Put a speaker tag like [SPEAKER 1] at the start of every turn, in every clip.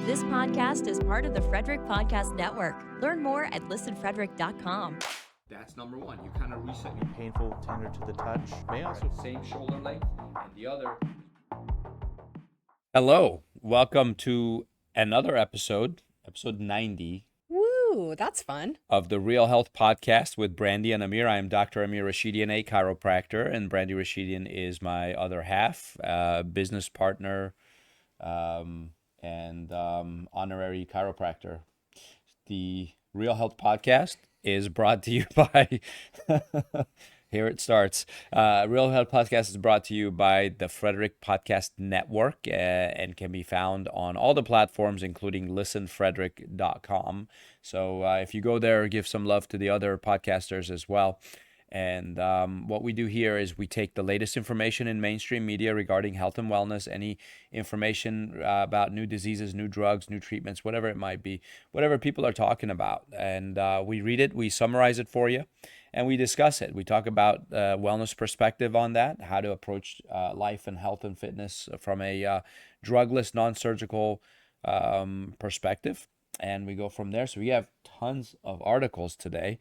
[SPEAKER 1] This podcast is part of the Frederick Podcast Network. Learn more at listenfrederick.com.
[SPEAKER 2] That's number one. You kind of reset your
[SPEAKER 3] painful, tender to the touch. May also
[SPEAKER 2] same shoulder length, and the other.
[SPEAKER 4] Hello, welcome to another episode 90
[SPEAKER 5] Woo, that's fun.
[SPEAKER 4] of the Real Health Podcast with Brandy and Amir. I am Dr. Amir Rashidian, a chiropractor, and Brandy Rashidian is my other half, business partner, and honorary chiropractor. The Real Health Podcast is brought to you by, here it starts. Real Health Podcast is brought to you by the Frederick Podcast Network and can be found on all the platforms, including listenfrederick.com. So if you go there, give some love to the other podcasters as well. And what we do here is we take the latest information in mainstream media regarding health and wellness, any information about new diseases, new drugs, new treatments, whatever it might be, whatever people are talking about. And we read it, we summarize it for you, and we discuss it. We talk about wellness perspective on that, how to approach life and health and fitness from a drugless, non-surgical perspective. And we go from there. So we have tons of articles today.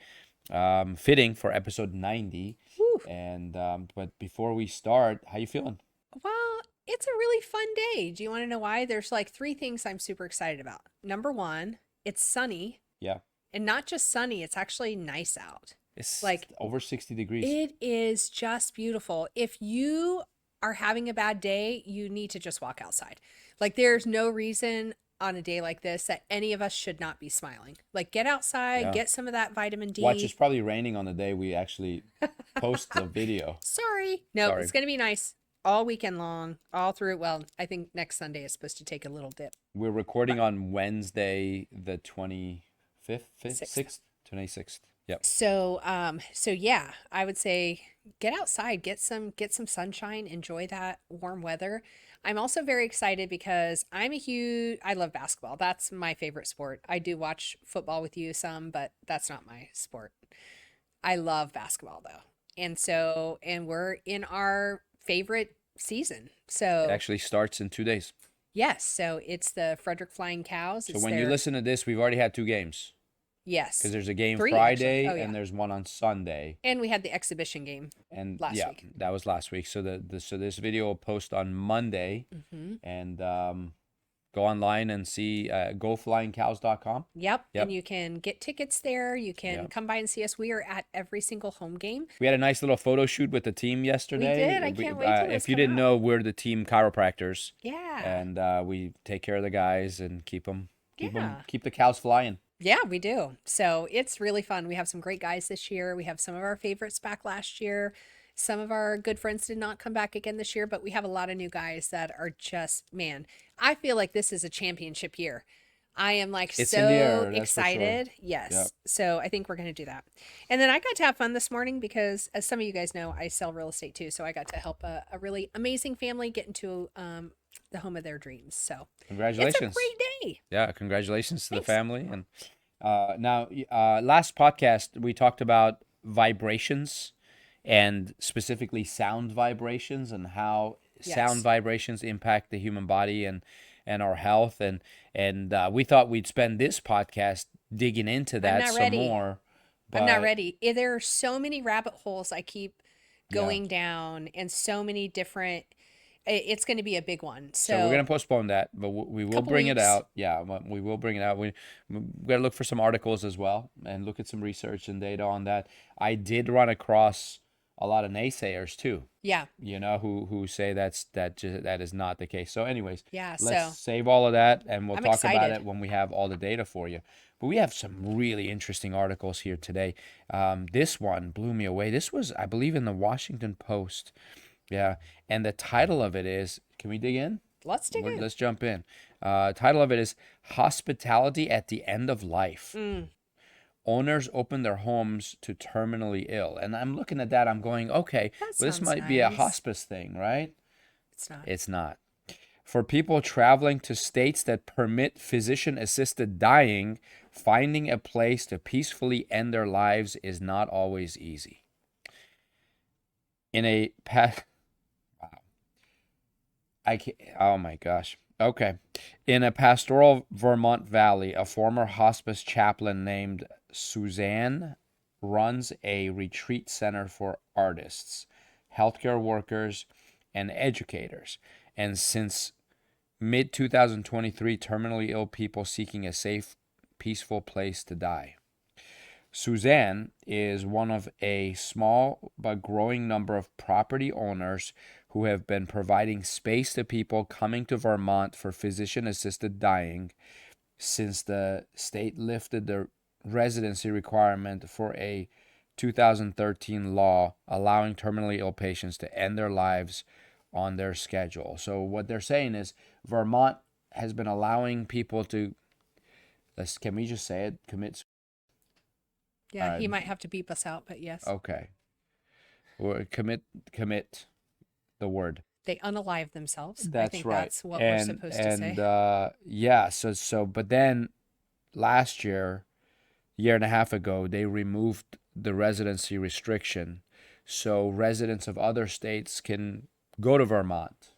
[SPEAKER 4] Fitting for episode 90.
[SPEAKER 5] Whew.
[SPEAKER 4] And but before we start, how you feeling?
[SPEAKER 5] Well, it's a really fun day. Do you want to know why? There's like three things I'm super excited about. Number one, it's sunny.
[SPEAKER 4] Yeah.
[SPEAKER 5] And not just sunny, it's actually nice out.
[SPEAKER 4] It's
[SPEAKER 5] like
[SPEAKER 4] over 60 degrees.
[SPEAKER 5] It is just beautiful. If you are having a bad day, you need to just walk outside. Like there's no reason on a day like this that any of us should not be smiling. Like get outside, get some of that vitamin D.
[SPEAKER 4] Watch, it's probably raining on the day we actually post the video.
[SPEAKER 5] Sorry. It's going to be nice all weekend long, all through. Well, I think next Sunday is supposed to take a little dip.
[SPEAKER 4] We're recording on Wednesday, the 25th, 6th, 26th. Yep.
[SPEAKER 5] So yeah, I would say get outside, get some sunshine, enjoy that warm weather. I'm also very excited because I love basketball. That's my favorite sport. I do watch football with you some, but that's not my sport. I love basketball though. And we're in our favorite season. So
[SPEAKER 4] It actually starts in 2 days.
[SPEAKER 5] yes, so it's the Frederick Flying Cows.
[SPEAKER 4] So when you listen to this, we've already had 2 games.
[SPEAKER 5] Yes.
[SPEAKER 4] Because there's a game
[SPEAKER 5] Three,
[SPEAKER 4] Friday
[SPEAKER 5] actually. Oh, yeah.
[SPEAKER 4] and there's one on Sunday.
[SPEAKER 5] And we had the exhibition game
[SPEAKER 4] And
[SPEAKER 5] last
[SPEAKER 4] yeah,
[SPEAKER 5] week.
[SPEAKER 4] that was last week. So so this video will post on Monday,
[SPEAKER 5] Mm-hmm.
[SPEAKER 4] and go online and see goflyingcows.com.
[SPEAKER 5] Yep.
[SPEAKER 4] Yep.
[SPEAKER 5] And you can get tickets there. You can
[SPEAKER 4] Yep.
[SPEAKER 5] come by and see us. We are at every single home game.
[SPEAKER 4] We had a nice little photo shoot with the team yesterday.
[SPEAKER 5] We did. I can't wait till this
[SPEAKER 4] if you
[SPEAKER 5] come
[SPEAKER 4] didn't
[SPEAKER 5] out.
[SPEAKER 4] know, we're the team chiropractors,
[SPEAKER 5] Yeah.
[SPEAKER 4] and we take care of the guys and keep
[SPEAKER 5] Yeah.
[SPEAKER 4] the cows flying.
[SPEAKER 5] Yeah, we do. So it's really fun. We have some great guys this year. We have some of our favorites back last year. Some of our good friends did not come back again this year, but we have a lot of new guys that are just, man, I feel like this is a championship year. I am like
[SPEAKER 4] It's in the air,
[SPEAKER 5] so
[SPEAKER 4] that's for sure.
[SPEAKER 5] excited. Yes.
[SPEAKER 4] Yep.
[SPEAKER 5] So I think we're going to do that. And then I got to have fun this morning because, as some of you guys know, I sell real estate too. So I got to help a really amazing family get into the home of their dreams. So
[SPEAKER 4] Congratulations.
[SPEAKER 5] it's a great day.
[SPEAKER 4] Yeah, congratulations to
[SPEAKER 5] Thanks.
[SPEAKER 4] the family. And now, last podcast, we talked about vibrations and specifically sound vibrations and how
[SPEAKER 5] Yes.
[SPEAKER 4] sound vibrations impact the human body and our health. And we thought we'd spend this podcast digging into that
[SPEAKER 5] not
[SPEAKER 4] some
[SPEAKER 5] ready.
[SPEAKER 4] more.
[SPEAKER 5] I'm not
[SPEAKER 4] but-
[SPEAKER 5] ready. There are so many rabbit holes I keep going down and so many different, it's going to be a big one.
[SPEAKER 4] So we're going to postpone that, but we will
[SPEAKER 5] Couple
[SPEAKER 4] bring it
[SPEAKER 5] weeks.
[SPEAKER 4] out. Yeah, we will bring it out. We got to look for some articles as well and look at some research and data on that. I did run across a lot of naysayers too,
[SPEAKER 5] Yeah.
[SPEAKER 4] you know, who say that is not the case. So anyways,
[SPEAKER 5] Yeah.
[SPEAKER 4] let's
[SPEAKER 5] So
[SPEAKER 4] save all of that and we'll
[SPEAKER 5] I'm
[SPEAKER 4] talk about
[SPEAKER 5] excited.
[SPEAKER 4] it when we have all the data for you. But we have some really interesting articles here today. This one blew me away. This was, I believe, in the Washington Post. Yeah. And the title of it is, can we dig in?
[SPEAKER 5] let's dig in.
[SPEAKER 4] Let's jump in. Title of it is Hospitality at the End of Life. Owners open their homes to terminally ill. And I'm looking at that, I'm going, okay,
[SPEAKER 5] That
[SPEAKER 4] well, this
[SPEAKER 5] sounds
[SPEAKER 4] might be a
[SPEAKER 5] nice.
[SPEAKER 4] hospice thing, right?
[SPEAKER 5] It's not.
[SPEAKER 4] It's not. For people traveling to states that permit physician-assisted dying, finding a place to peacefully end their lives is not always easy. In a past... Wow. Oh my gosh. Okay. In a pastoral Vermont valley, a former hospice chaplain named Suzanne runs a retreat center for artists, healthcare workers, and educators. And since mid 2023, terminally ill people seeking a safe, peaceful place to die. Suzanne is one of a small but growing number of property owners who have been providing space to people coming to Vermont for physician assisted dying since the state lifted the residency requirement for a 2013 law allowing terminally ill patients to end their lives on their schedule. So, what they're saying is Vermont has been allowing people to, can we just say it, commit.
[SPEAKER 5] Yeah, he might have to beep us out, but yes.
[SPEAKER 4] Okay. Or commit the word.
[SPEAKER 5] They unalive themselves. I
[SPEAKER 4] That's
[SPEAKER 5] think
[SPEAKER 4] right.
[SPEAKER 5] that's what we're supposed to say.
[SPEAKER 4] Yeah, but then last year, year and a half ago, they removed the residency restriction. So residents of other states can go to Vermont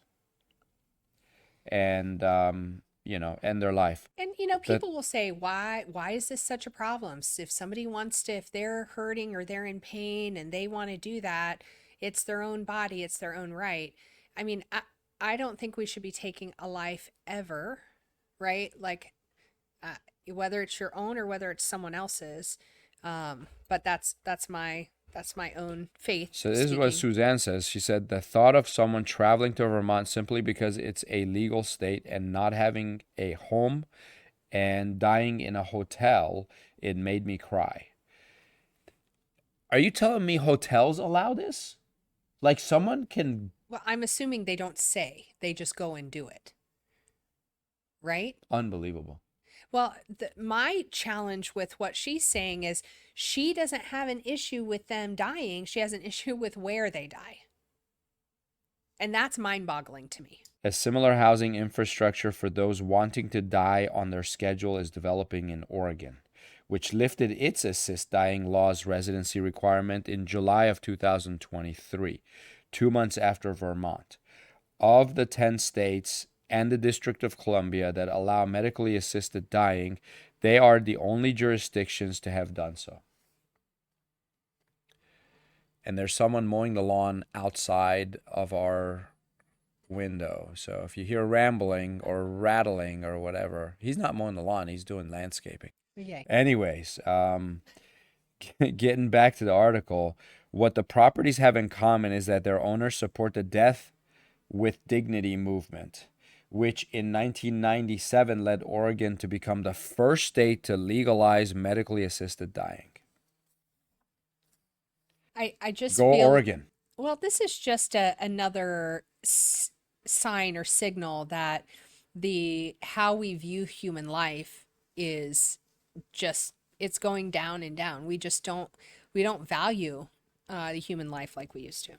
[SPEAKER 4] and end their life.
[SPEAKER 5] And people will say, why is this such a problem? If somebody wants to, if they're hurting or they're in pain and they want to do that, it's their own body, it's their own right. I mean, I don't think we should be taking a life ever, right? Like whether it's your own or whether it's someone else's. But that's my own faith.
[SPEAKER 4] So this is what Suzanne says. She said, the thought of someone traveling to Vermont simply because it's a legal state and not having a home and dying in a hotel, it made me cry. Are you telling me hotels allow this? Like someone can...
[SPEAKER 5] Well, I'm assuming they don't say. They just go and do it. Right?
[SPEAKER 4] Unbelievable.
[SPEAKER 5] Well, my challenge with what she's saying is she doesn't have an issue with them dying. She has an issue with where they die. And that's mind-boggling to me.
[SPEAKER 4] A similar housing infrastructure for those wanting to die on their schedule is developing in Oregon, which lifted its assist dying law's residency requirement in July of 2023, 2 months after Vermont. Of the 10 states and the District of Columbia that allow medically assisted dying, they are the only jurisdictions to have done so. And there's someone mowing the lawn outside of our window. So if you hear rambling or rattling or whatever, he's not mowing the lawn, he's doing landscaping.
[SPEAKER 5] Yay.
[SPEAKER 4] Anyways, getting back to the article, what the properties have in common is that their owners support the Death with Dignity movement, which in 1997 led Oregon to become the first state to legalize medically assisted dying.
[SPEAKER 5] I just
[SPEAKER 4] Go
[SPEAKER 5] feel,
[SPEAKER 4] Oregon.
[SPEAKER 5] well, this is just another sign or signal that how we view human life is just, it's going down and down. We don't value the human life like we used to.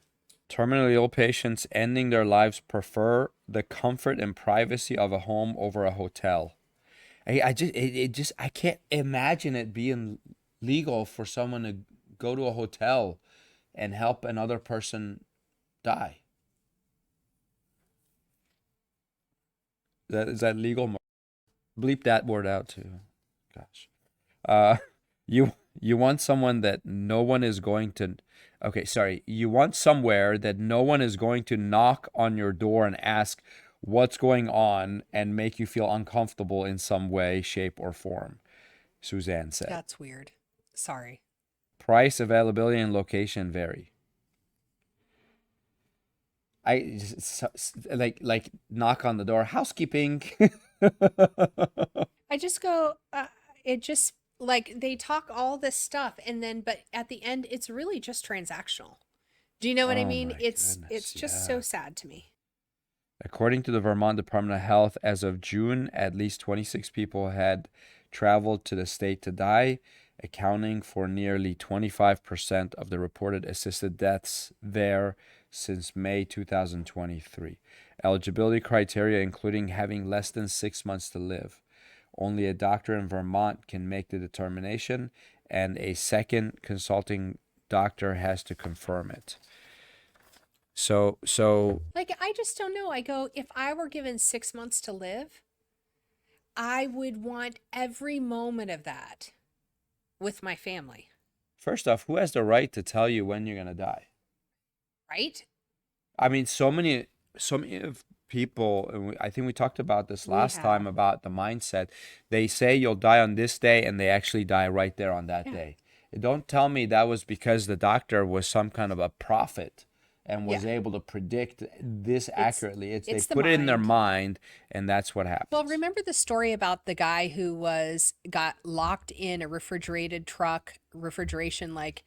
[SPEAKER 4] Terminally ill patients ending their lives prefer the comfort and privacy of a home over a hotel. I can't imagine it being legal for someone to go to a hotel and help another person die. Is that legal? Bleep that word out too. Gosh. You want someone that no one is going to... Okay, sorry. You want somewhere that no one is going to knock on your door and ask what's going on and make you feel uncomfortable in some way, shape, or form, Suzanne said.
[SPEAKER 5] That's weird. Sorry.
[SPEAKER 4] Price, availability, and location vary. I like knock on the door, housekeeping.
[SPEAKER 5] I just go, it just, like, they talk all this stuff and then, but at the end, it's really just transactional. Do you know what I mean? It's just so sad to me.
[SPEAKER 4] According to the Vermont Department of Health, as of June, at least 26 people had traveled to the state to die, accounting for nearly 25% of the reported assisted deaths there since May 2023. Eligibility criteria including having less than 6 months to live. Only a doctor in Vermont can make the determination, and a second consulting doctor has to confirm it. So
[SPEAKER 5] Like, I just don't know. I go, if I were given 6 months to live, I would want every moment of that with my family,
[SPEAKER 4] first off, who has the right to tell you when you're gonna die?
[SPEAKER 5] right?
[SPEAKER 4] I mean, so many of people, and I think we talked about this
[SPEAKER 5] We
[SPEAKER 4] last time
[SPEAKER 5] have.
[SPEAKER 4] about the mindset. They say you'll die on this day, and they actually die right there on that
[SPEAKER 5] Yeah.
[SPEAKER 4] day. Don't tell me that was because the doctor was some kind of a prophet and was
[SPEAKER 5] Yeah.
[SPEAKER 4] able to predict this
[SPEAKER 5] It's
[SPEAKER 4] accurately. It's they
[SPEAKER 5] it's the
[SPEAKER 4] put it in their
[SPEAKER 5] mind.
[SPEAKER 4] mind, and that's what happens.
[SPEAKER 5] Well, remember the story about the guy who got locked in a refrigerated truck, refrigeration, like,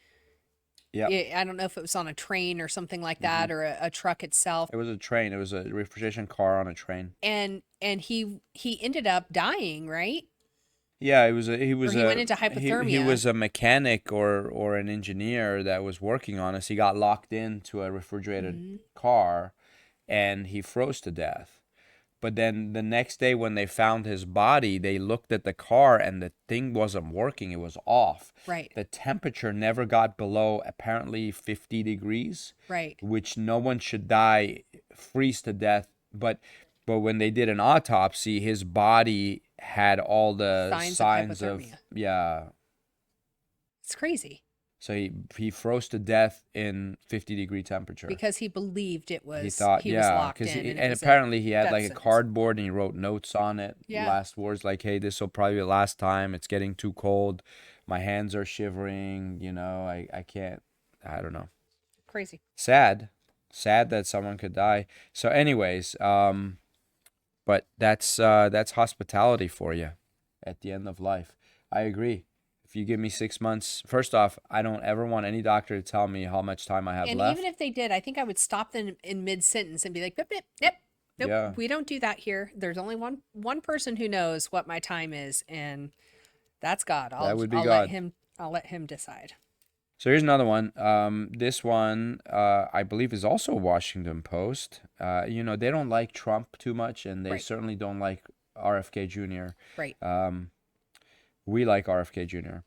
[SPEAKER 4] Yeah,
[SPEAKER 5] I don't know if it was on a train or something like
[SPEAKER 4] hmm
[SPEAKER 5] that, or a truck itself.
[SPEAKER 4] it was a train. It was a refrigeration car on a train.
[SPEAKER 5] And he ended up dying, right?
[SPEAKER 4] Yeah, it was a he
[SPEAKER 5] Or
[SPEAKER 4] was
[SPEAKER 5] he went
[SPEAKER 4] a
[SPEAKER 5] into
[SPEAKER 4] he
[SPEAKER 5] hypothermia.
[SPEAKER 4] was a mechanic or an engineer that was working on this. He got locked into a refrigerated
[SPEAKER 5] Mhm.
[SPEAKER 4] car and he froze to death. But then the next day when they found his body, they looked at the car and the thing wasn't working. It was off.
[SPEAKER 5] Right,
[SPEAKER 4] The temperature never got below apparently 50 degrees,
[SPEAKER 5] right.
[SPEAKER 4] which no one should die, freeze to death. But when they did an autopsy, his body had all the
[SPEAKER 5] Signs of
[SPEAKER 4] signs of,
[SPEAKER 5] hypothermia.
[SPEAKER 4] yeah.
[SPEAKER 5] It's crazy
[SPEAKER 4] So he froze to death in 50-degree temperature.
[SPEAKER 5] because he believed
[SPEAKER 4] He thought,
[SPEAKER 5] he was
[SPEAKER 4] yeah,
[SPEAKER 5] locked
[SPEAKER 4] because
[SPEAKER 5] in, and it
[SPEAKER 4] and
[SPEAKER 5] was a
[SPEAKER 4] apparently he had
[SPEAKER 5] death
[SPEAKER 4] like a
[SPEAKER 5] sentence.
[SPEAKER 4] cardboard and he wrote notes on it.
[SPEAKER 5] Yeah.
[SPEAKER 4] Last words like, "Hey, this will probably be the last time. It's getting too cold. My hands are shivering. I can't. I don't know.
[SPEAKER 5] Crazy.
[SPEAKER 4] Sad that someone could die. So, anyways, but that's hospitality for you at the end of life. I agree. If you give me 6 months, first off, I don't ever want any doctor to tell me how much time I have
[SPEAKER 5] And
[SPEAKER 4] left.
[SPEAKER 5] even if they did, I think I would stop them in mid sentence and be like, "Yep, yep, yep, nope,
[SPEAKER 4] Yeah.
[SPEAKER 5] we don't do that here. There's only one person who knows what my time is, and that's God.
[SPEAKER 4] That would be
[SPEAKER 5] I'll
[SPEAKER 4] God.
[SPEAKER 5] let him decide."
[SPEAKER 4] So here's another one. This one, I believe, is also Washington Post. They don't like Trump too much, and they
[SPEAKER 5] Right.
[SPEAKER 4] certainly don't like RFK Jr.
[SPEAKER 5] Right.
[SPEAKER 4] We like RFK Jr.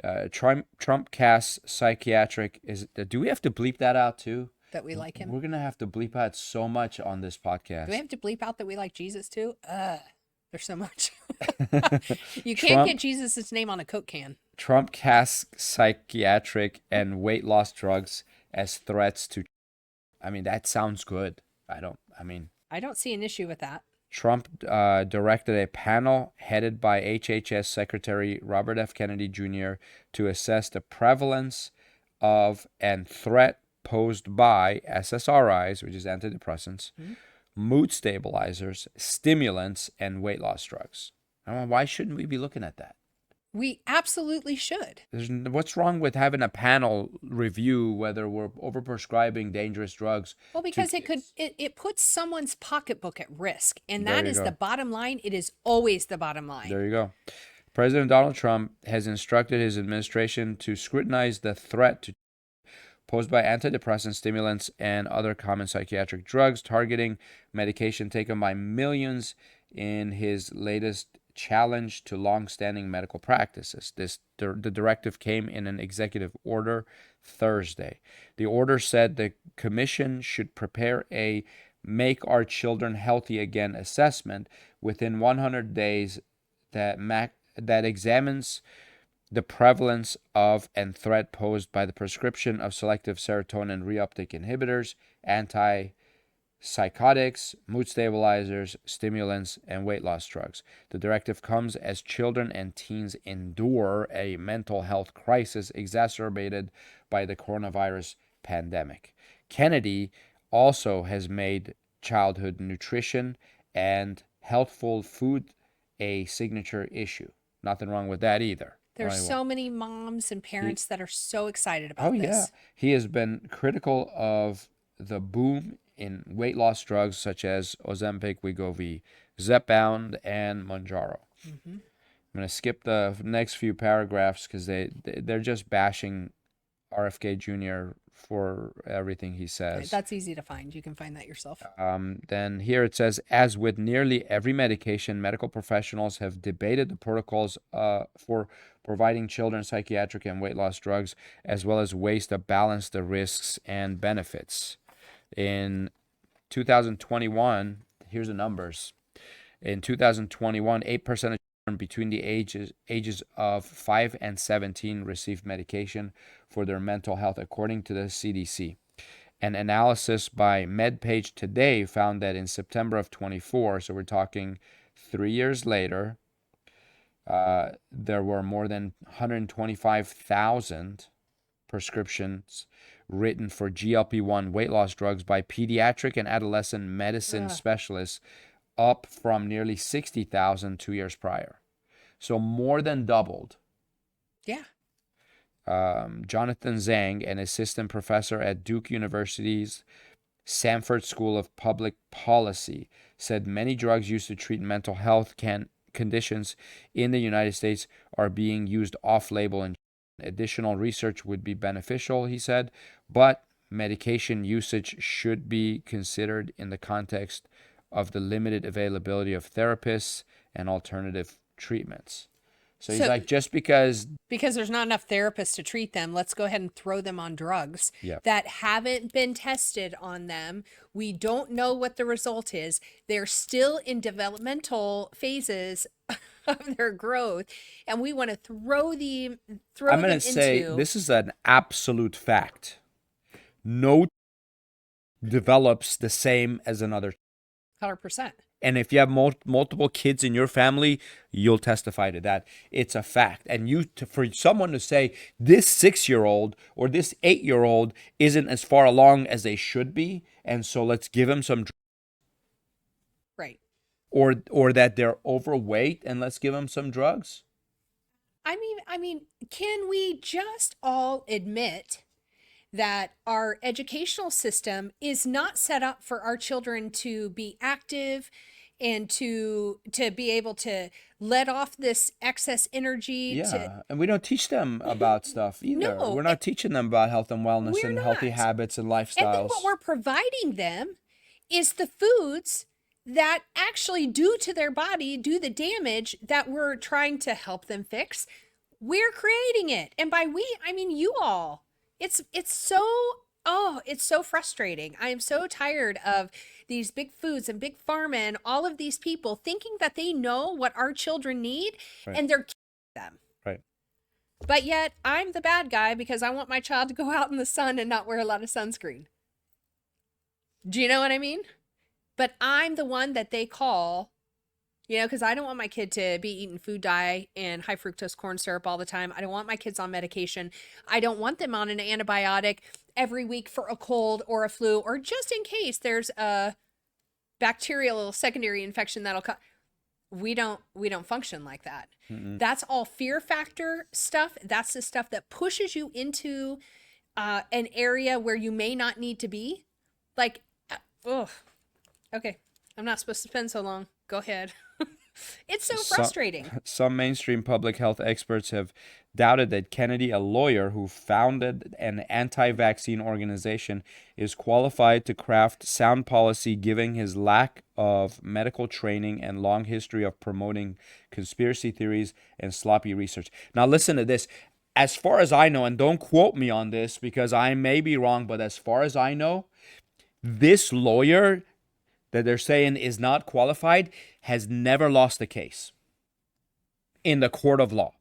[SPEAKER 5] Yep.
[SPEAKER 4] Trump casts psychiatric. Do we have to bleep that out too?
[SPEAKER 5] That we like him.
[SPEAKER 4] We're gonna have to bleep out so much on this podcast.
[SPEAKER 5] Do we have to bleep out that we like Jesus too? There's so much. You can't
[SPEAKER 4] Trump-
[SPEAKER 5] get Jesus' name on a Coke can.
[SPEAKER 4] Trump casts psychiatric and weight loss drugs as threats to. I mean, that sounds good. I
[SPEAKER 5] don't see an issue with that.
[SPEAKER 4] Trump directed a panel headed by HHS Secretary Robert F. Kennedy Jr. to assess the prevalence of and threat posed by SSRIs, which is antidepressants, mood stabilizers, stimulants, and weight loss drugs. Why shouldn't we be looking at that?
[SPEAKER 5] We absolutely should.
[SPEAKER 4] What's wrong with having a panel review whether we're overprescribing dangerous drugs?
[SPEAKER 5] Well, because it puts someone's pocketbook at risk, and
[SPEAKER 4] There
[SPEAKER 5] that
[SPEAKER 4] you
[SPEAKER 5] is
[SPEAKER 4] go.
[SPEAKER 5] the bottom line. It is always the bottom line.
[SPEAKER 4] There you go. President Donald Trump has instructed his administration to scrutinize the threat posed by antidepressant stimulants and other common psychiatric drugs, targeting medication taken by millions in his latest challenge to long-standing medical practices. The directive came in an executive order Thursday. The order said the commission should prepare a Make Our Children Healthy Again assessment within 100 days that examines the prevalence of and threat posed by the prescription of selective serotonin reuptake inhibitors, antipsychotics, mood stabilizers, stimulants, and weight loss drugs. The directive comes as children and teens endure a mental health crisis exacerbated by the coronavirus pandemic. Kennedy also has made childhood nutrition and healthful food a signature issue. Nothing wrong with that either.
[SPEAKER 5] There's so many moms and parents that are so excited about this.
[SPEAKER 4] Yeah. He has been critical of the boom in weight loss drugs such as Ozempic, Wegovy, Zepbound, and Mounjaro. I'm going to skip the next few paragraphs because they're just bashing RFK Jr. for everything he says.
[SPEAKER 5] That's easy to find. You can find that yourself.
[SPEAKER 4] Then here it says, as with nearly every medication, medical professionals have debated the protocols for providing children psychiatric and weight loss drugs, as well as ways to balance the risks and benefits. In 2021, here's the numbers. In 2021, 8% of children between the ages of 5 and 17 received medication for their mental health, according to the CDC. An analysis by MedPage Today found that in September of 24, so we're talking 3 years later, there were more than 125,000 prescriptions written for GLP-1 weight loss drugs by pediatric and adolescent medicine specialists, up from nearly 60,000 2 years prior. So more than doubled.
[SPEAKER 5] Yeah.
[SPEAKER 4] Jonathan Zhang, an assistant professor at Duke University's Sanford School of Public Policy, said many drugs used to treat mental health conditions in the United States are being used off-label, and additional research would be beneficial, he said, but medication usage should be considered in the context of the limited availability of therapists and alternative treatments. So he's like, just because
[SPEAKER 5] there's not enough therapists to treat them, let's go ahead and throw them on drugs that haven't been tested on them. We don't know what the result is. They're still in developmental phases of their growth, and we want to throw them
[SPEAKER 4] I'm going to say this is an absolute fact. No develops the same as another.
[SPEAKER 5] 100%.
[SPEAKER 4] And if you have multiple kids in your family, you'll testify to that. It's a fact. And for someone to say this 6-year-old or this 8-year-old isn't as far along as they should be, and so let's give them some,
[SPEAKER 5] right?
[SPEAKER 4] Or that they're overweight and let's give them some drugs.
[SPEAKER 5] I mean, can we just all admit that our educational system is not set up for our children to be active and to be able to let off this excess energy?
[SPEAKER 4] And we don't teach them about stuff either.
[SPEAKER 5] No,
[SPEAKER 4] we're not teaching them about health and wellness and healthy habits and lifestyles.
[SPEAKER 5] And then what we're providing them is the foods that actually do to their body, do the damage that we're trying to help them fix. We're creating it. And by we, I mean you all. It's so frustrating. I am so tired of these big foods and big pharma and all of these people thinking that they know what our children need, and they're killing them.
[SPEAKER 4] Right.
[SPEAKER 5] But yet I'm the bad guy because I want my child to go out in the sun and not wear a lot of sunscreen. Do you know what I mean? But I'm the one that they call, because I don't want my kid to be eating food dye and high fructose corn syrup all the time. I don't want my kids on medication. I don't want them on an antibiotic every week for a cold or a flu, or just in case there's a bacterial secondary infection that'll come. We don't function like that. Mm-mm. That's all fear factor stuff. That's the stuff that pushes you into an area where you may not need to be. Like, okay, I'm not supposed to spend so long. Go ahead. It's so frustrating.
[SPEAKER 4] Some mainstream public health experts have doubted that Kennedy, a lawyer who founded an anti-vaccine organization, is qualified to craft sound policy, given his lack of medical training and long history of promoting conspiracy theories and sloppy research. Now listen to this. As far as I know, and don't quote me on this because I may be wrong, but as far as I know, this lawyer that they're saying is not qualified has never lost a case in the court of law.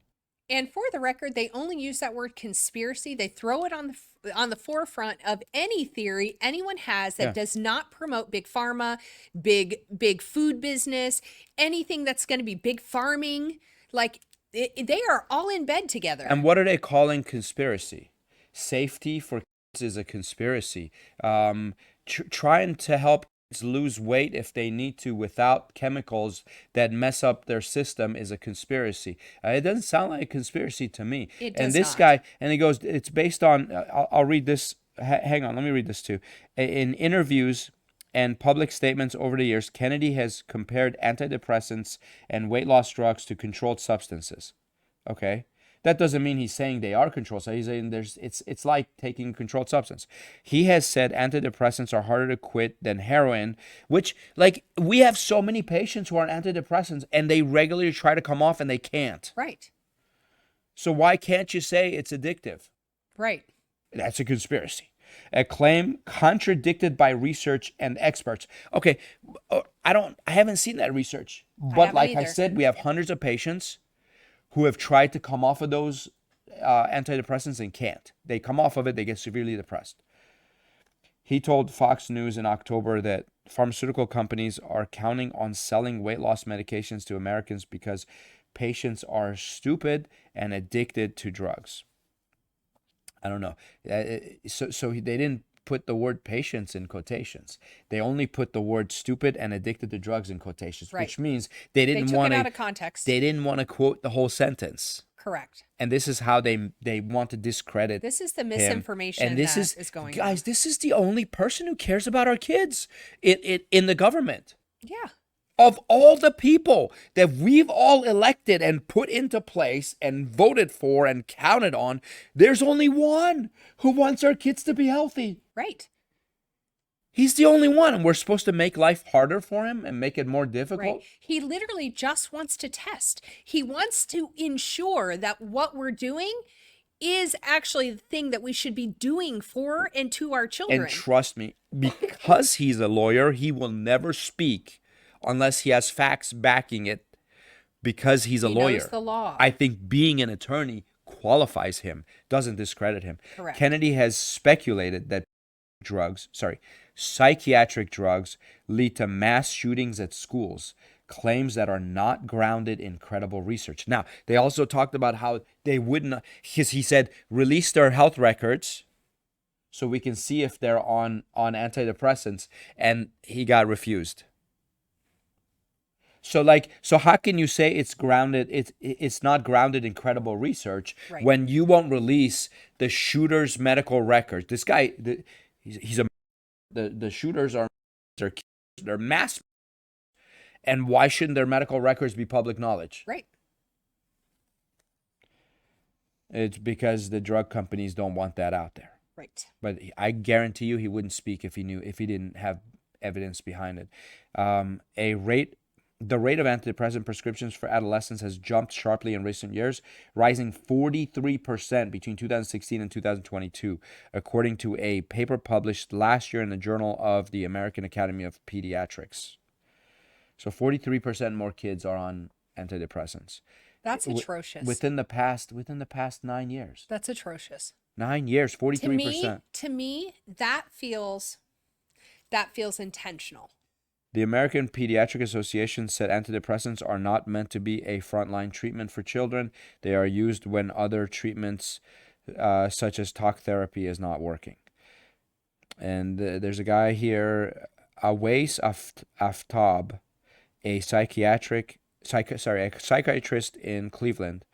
[SPEAKER 5] And for the record, they only use that word conspiracy. They throw it on the forefront of any theory anyone has that does not promote big pharma, big food business, anything that's going to be big farming. Like they are all in bed together.
[SPEAKER 4] And what are they calling conspiracy? Safety for kids is a conspiracy. Trying to help lose weight if they need to without chemicals that mess up their system is a conspiracy. It doesn't sound like a conspiracy to me.
[SPEAKER 5] It does
[SPEAKER 4] and this
[SPEAKER 5] not.
[SPEAKER 4] guy, and he goes, it's based on, I'll read this. Hang on, let me read this too. In interviews and public statements over the years, Kennedy has compared antidepressants and weight loss drugs to controlled substances. Okay. That doesn't mean he's saying they are controlled. So he's saying it's like taking a controlled substance. He has said antidepressants are harder to quit than heroin, which, like, we have so many patients who are on antidepressants and they regularly try to come off and they can't.
[SPEAKER 5] Right.
[SPEAKER 4] So why can't you say it's addictive?
[SPEAKER 5] Right.
[SPEAKER 4] That's a conspiracy. A claim contradicted by research and experts. Okay, I haven't seen that research, but
[SPEAKER 5] haven't
[SPEAKER 4] like I
[SPEAKER 5] either.
[SPEAKER 4] said, we have hundreds of patients who have tried to come off of those antidepressants and can't. They come off of it, they get severely depressed. He told Fox News in October that pharmaceutical companies are counting on selling weight loss medications to Americans because patients are stupid and addicted to drugs. I don't know. So they didn't put the word patients in quotations. They only put the word stupid and addicted to drugs in quotations,
[SPEAKER 5] Right.
[SPEAKER 4] which means they
[SPEAKER 5] They
[SPEAKER 4] didn't
[SPEAKER 5] took
[SPEAKER 4] want
[SPEAKER 5] it out
[SPEAKER 4] to.
[SPEAKER 5] of context.
[SPEAKER 4] They didn't want to quote the whole sentence.
[SPEAKER 5] Correct.
[SPEAKER 4] And this is how they want to discredit.
[SPEAKER 5] This is the
[SPEAKER 4] him.
[SPEAKER 5] misinformation
[SPEAKER 4] And this
[SPEAKER 5] that is going
[SPEAKER 4] guys,
[SPEAKER 5] on.
[SPEAKER 4] this is the only person who cares about our kids in the government.
[SPEAKER 5] Yeah.
[SPEAKER 4] Of all the people that we've all elected and put into place and voted for and counted on, there's only one who wants our kids to be healthy.
[SPEAKER 5] Right.
[SPEAKER 4] He's the only one, and we're supposed to make life harder for him and make it more difficult.
[SPEAKER 5] Right. He literally just wants to test. He wants to ensure that what we're doing is actually the thing that we should be doing for and to our children.
[SPEAKER 4] And trust me, because he's a lawyer, he will never speak unless he has facts backing it, because he's a
[SPEAKER 5] He
[SPEAKER 4] lawyer.
[SPEAKER 5] knows the law.
[SPEAKER 4] I think being an attorney qualifies him, doesn't discredit him.
[SPEAKER 5] Correct.
[SPEAKER 4] Kennedy has speculated that psychiatric drugs lead to mass shootings at schools, claims that are not grounded in credible research. Now, they also talked about how they wouldn't, because he said, release their health records so we can see if they're on antidepressants, and he got refused. So how can you say it's grounded? It's not grounded in credible research,
[SPEAKER 5] Right.
[SPEAKER 4] when you won't release the shooter's medical records. This guy, the shooters are they're mass, and why shouldn't their medical records be public knowledge?
[SPEAKER 5] Right.
[SPEAKER 4] It's because the drug companies don't want that out there.
[SPEAKER 5] Right.
[SPEAKER 4] But I guarantee you, he wouldn't speak if he didn't have evidence behind it. The rate of antidepressant prescriptions for adolescents has jumped sharply in recent years, rising 43% between 2016 and 2022, according to a paper published last year in the Journal of the American Academy of Pediatrics. So 43% more kids are on antidepressants.
[SPEAKER 5] That's atrocious.
[SPEAKER 4] Within the past 9 years.
[SPEAKER 5] That's atrocious.
[SPEAKER 4] 9 years, 43%.
[SPEAKER 5] To me, that feels intentional.
[SPEAKER 4] The American Pediatric Association said antidepressants are not meant to be a frontline treatment for children. They are used when other treatments, such as talk therapy, is not working. And there's a guy here, Awais Aftab, a psychiatrist in Cleveland,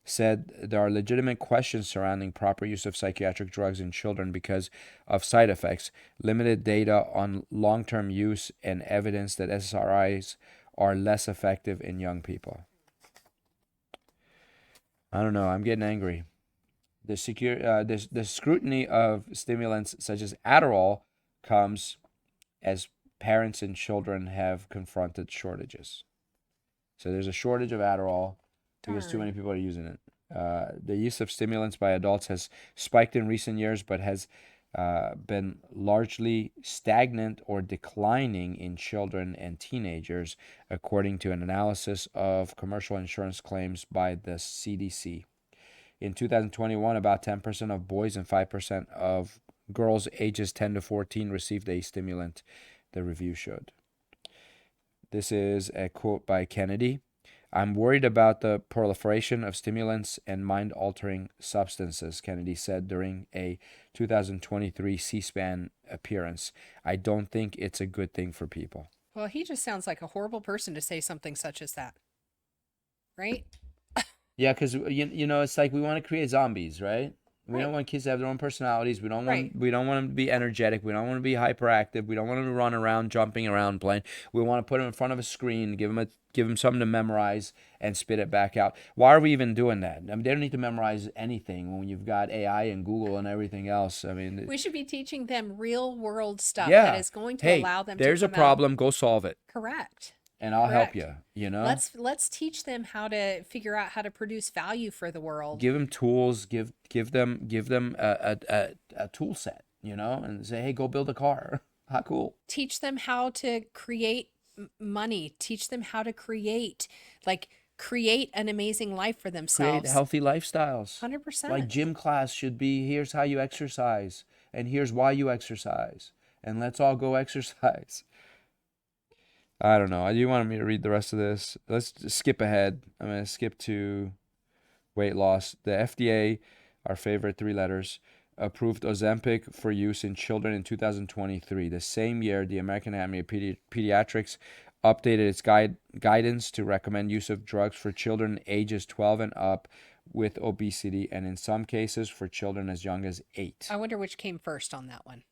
[SPEAKER 4] said there are legitimate questions surrounding proper use of psychiatric drugs in children because of side effects, limited data on long-term use, and evidence that SSRIs are less effective in young people. I don't know. I'm getting angry. The scrutiny of stimulants such as Adderall comes as parents and children have confronted shortages. So there's a shortage of Adderall because too many people are using it. The use of stimulants by adults has spiked in recent years, but has been largely stagnant or declining in children and teenagers, according to an analysis of commercial insurance claims by the CDC. In 2021, about 10% of boys and 5% of girls ages 10 to 14 received a stimulant, the review showed. This is a quote by Kennedy. I'm worried about the proliferation of stimulants and mind-altering substances, Kennedy said during a 2023 C-SPAN appearance. I don't think it's a good thing for people.
[SPEAKER 5] Well, he just sounds like a horrible person to say something such as that. Right?
[SPEAKER 4] Yeah, because you know, it's like we want to create zombies, right? We don't want kids to have their own personalities. We don't want them to be energetic. We don't want them to be hyperactive. We don't want them to run around, jumping around, playing. We want to put them in front of a screen, give them something to memorize, and spit it back out. Why are we even doing that? I mean, they don't need to memorize anything when you've got AI and Google and everything else. I mean,
[SPEAKER 5] we should be teaching them real world stuff
[SPEAKER 4] yeah.
[SPEAKER 5] that is going to allow them to
[SPEAKER 4] there's a problem. Go solve it.
[SPEAKER 5] Correct.
[SPEAKER 4] And I'll help you. You know.
[SPEAKER 5] Let's teach them how to figure out how to produce value for the world.
[SPEAKER 4] Give them tools. Give them a tool set. and say, hey, go build a car. How cool.
[SPEAKER 5] Teach them how to create money. Teach them how to create an amazing life for
[SPEAKER 4] Create
[SPEAKER 5] themselves.
[SPEAKER 4] healthy lifestyles.
[SPEAKER 5] 100%.
[SPEAKER 4] Like gym class should be, here's how you exercise, and here's why you exercise, and let's all go exercise. I don't know. Do you want me to read the rest of this? Let's just skip ahead. I'm going to skip to weight loss. The FDA, our favorite three letters, approved Ozempic for use in children in 2023. The same year, the American Academy of Pediatrics updated its guidance to recommend use of drugs for children ages 12 and up with obesity, and in some cases for children as young as 8.
[SPEAKER 5] I wonder which came first on that one.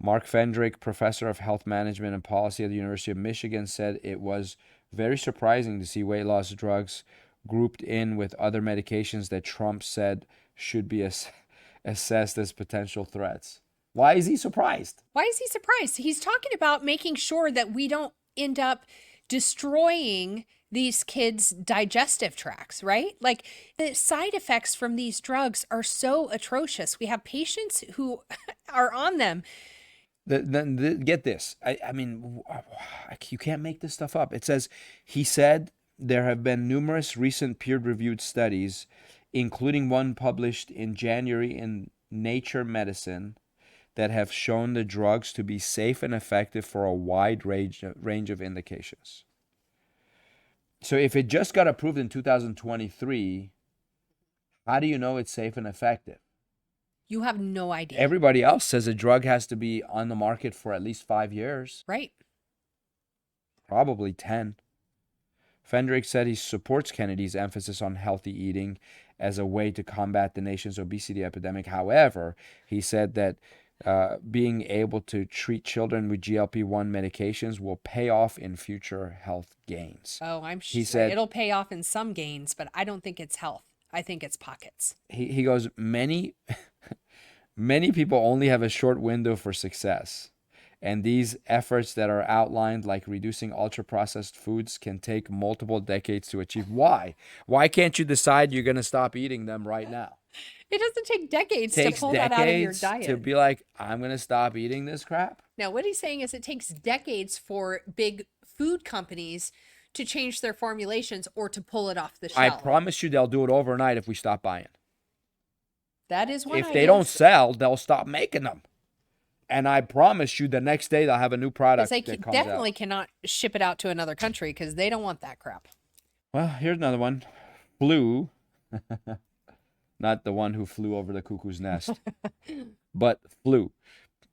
[SPEAKER 4] Mark Fendrick, professor of health management and policy at the University of Michigan, said it was very surprising to see weight loss drugs grouped in with other medications that Trump said should be assessed as potential threats. Why is he surprised?
[SPEAKER 5] Why is he surprised? He's talking about making sure that we don't end up destroying these kids' digestive tracts, right? Like, the side effects from these drugs are so atrocious. We have patients who are on them.
[SPEAKER 4] Get this. I mean, you can't make this stuff up. It says, he said, there have been numerous recent peer-reviewed studies, including one published in January in Nature Medicine, that have shown the drugs to be safe and effective for a wide range of indications. So if it just got approved in 2023, how do you know it's safe and effective?
[SPEAKER 5] You have no idea.
[SPEAKER 4] Everybody else says a drug has to be on the market for at least 5 years.
[SPEAKER 5] Right.
[SPEAKER 4] Probably 10. Fendrick said he supports Kennedy's emphasis on healthy eating as a way to combat the nation's obesity epidemic. However, he said that being able to treat children with GLP-1 medications will pay off in future health gains.
[SPEAKER 5] Oh, I'm sure
[SPEAKER 4] He said
[SPEAKER 5] it'll pay off in some gains, but I don't think it's health. I think it's pockets.
[SPEAKER 4] He goes, many people only have a short window for success. And these efforts that are outlined, like reducing ultra-processed foods, can take multiple decades to achieve. Why? Why can't you decide you're going to stop eating them right now?
[SPEAKER 5] It doesn't take decades
[SPEAKER 4] It takes
[SPEAKER 5] to pull that out of your
[SPEAKER 4] decades
[SPEAKER 5] diet.
[SPEAKER 4] to be like, I'm going to stop eating this crap?
[SPEAKER 5] Now, what he's saying is it takes decades for big food companies to change their formulations or to pull it off the
[SPEAKER 4] I
[SPEAKER 5] shelf.
[SPEAKER 4] promise you they'll do it overnight if we stop buying.
[SPEAKER 5] That is one
[SPEAKER 4] If
[SPEAKER 5] idea.
[SPEAKER 4] they don't sell, they'll stop making them. And I promise you the next day they'll have a new product
[SPEAKER 5] They
[SPEAKER 4] that comes
[SPEAKER 5] definitely
[SPEAKER 4] out.
[SPEAKER 5] cannot ship it out to another country because they don't want that crap.
[SPEAKER 4] Well, here's another one. Flu. Not the one who flew over the cuckoo's nest. But flu